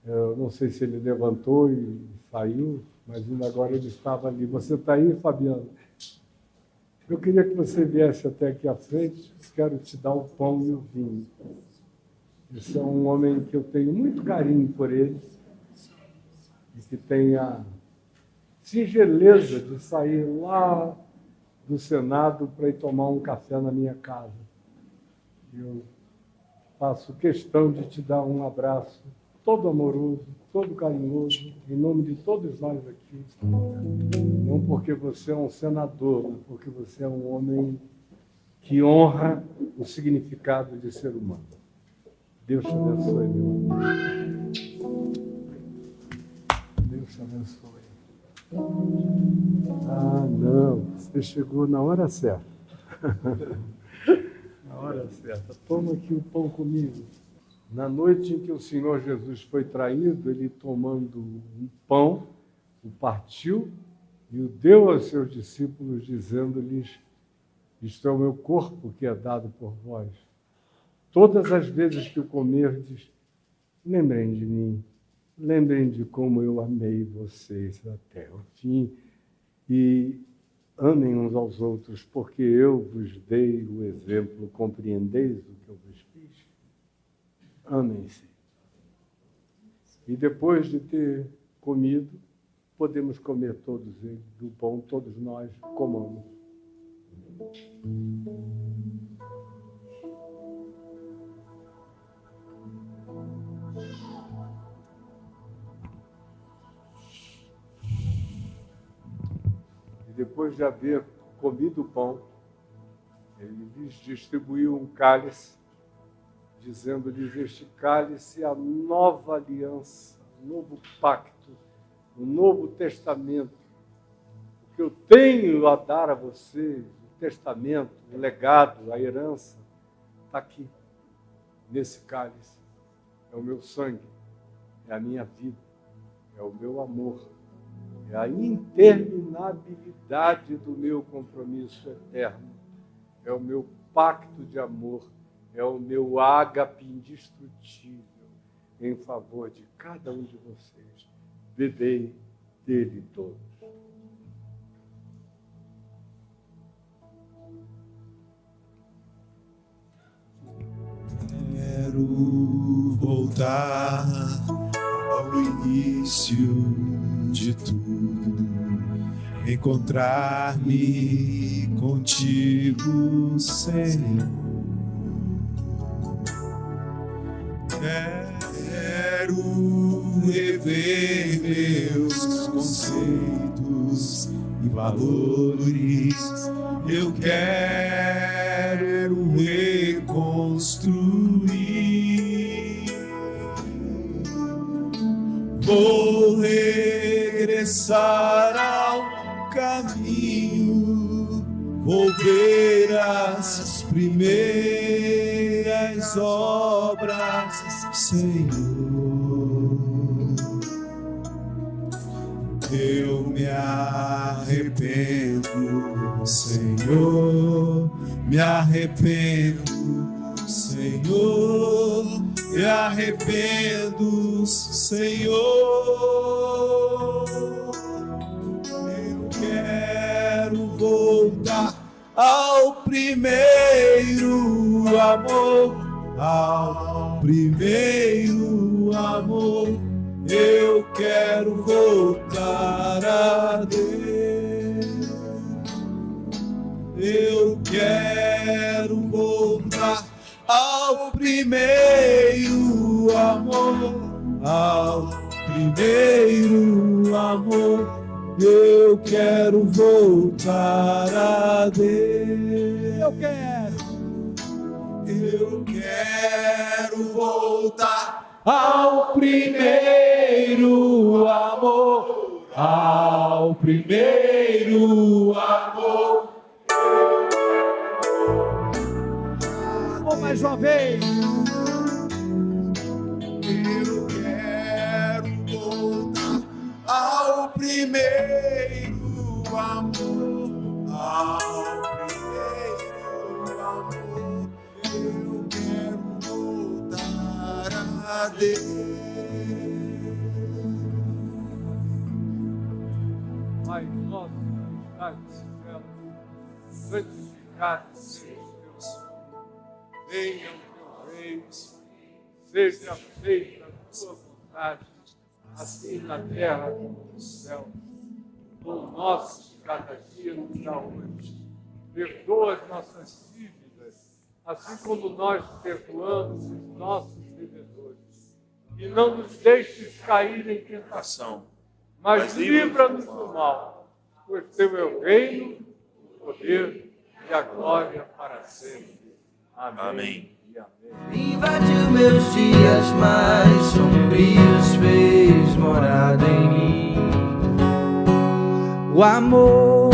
Eu não sei se ele levantou e saiu, mas ainda agora ele estava ali. Você está aí, Fabiano? Eu queria que você viesse até aqui à frente, quero te dar o pão e o vinho. Esse é um homem que eu tenho muito carinho por ele e que tem a singeleza de sair lá do Senado para ir tomar um café na minha casa. Eu faço questão de te dar um abraço todo amoroso, todo carinhoso, em nome de todos nós aqui. Não porque você é um senador, mas porque você é um homem que honra o significado de ser humano. Deus te abençoe, meu amigo. Deus te abençoe. Ah, não, você chegou na hora certa. Na hora certa. Toma aqui o pão comigo. Na noite em que o Senhor Jesus foi traído, ele tomando um pão, o partiu e o deu aos seus discípulos, dizendo-lhes: isto é o meu corpo que é dado por vós. Todas as vezes que o comerdes, lembrem de mim, lembrem de como eu amei vocês até o fim, e amem uns aos outros, porque eu vos dei o exemplo, compreendeis o que eu vos fiz? Amem-se. E depois de ter comido, podemos comer todos eles, do pão, todos nós comamos. depois de haver comido o pão, ele lhes distribuiu um cálice, dizendo-lhes: este cálice é a nova aliança, o novo pacto, o novo testamento. O que eu tenho a dar a vocês, o testamento, o legado, a herança, está aqui, nesse cálice. É o meu sangue, é a minha vida, é o meu amor, é a interminabilidade do meu compromisso eterno, é o meu pacto de amor, é o meu ágape indestrutível em favor de cada um de vocês. Bebei dele todos. Quero voltar ao início de tudo, encontrar-me contigo, Senhor. Quero rever meus conceitos e valores. Eu quero reconstruir. Vou regressar ao caminho, vou ver as primeiras obras, Senhor. Eu me arrependo, Senhor, me arrependo, Senhor, me arrependo, Senhor. Eu quero voltar ao primeiro amor, ao primeiro amor. Eu quero voltar a Deus. Eu quero voltar ao primeiro amor, ao primeiro amor. Eu quero voltar a Deus. Eu quero voltar ao primeiro amor, ao primeiro amor. Mais uma vez. Eu quero voltar ao primeiro amor, ao primeiro amor. Eu quero voltar a Deus. Pai nosso que estás no céu, santificado seja o teu nome. Venha o teu reino, seja feita a tua vontade, assim na terra como no céu. O pão nosso de cada dia nos dá hoje. Perdoa as nossas dívidas, assim como nós perdoamos os nossos devedores. E não nos deixes cair em tentação, mas livra-nos do mal, pois teu é o reino, o poder e a glória para sempre. Amém. E amém. Invadiu meus dias mais sombrios, fez morada em mim. O amor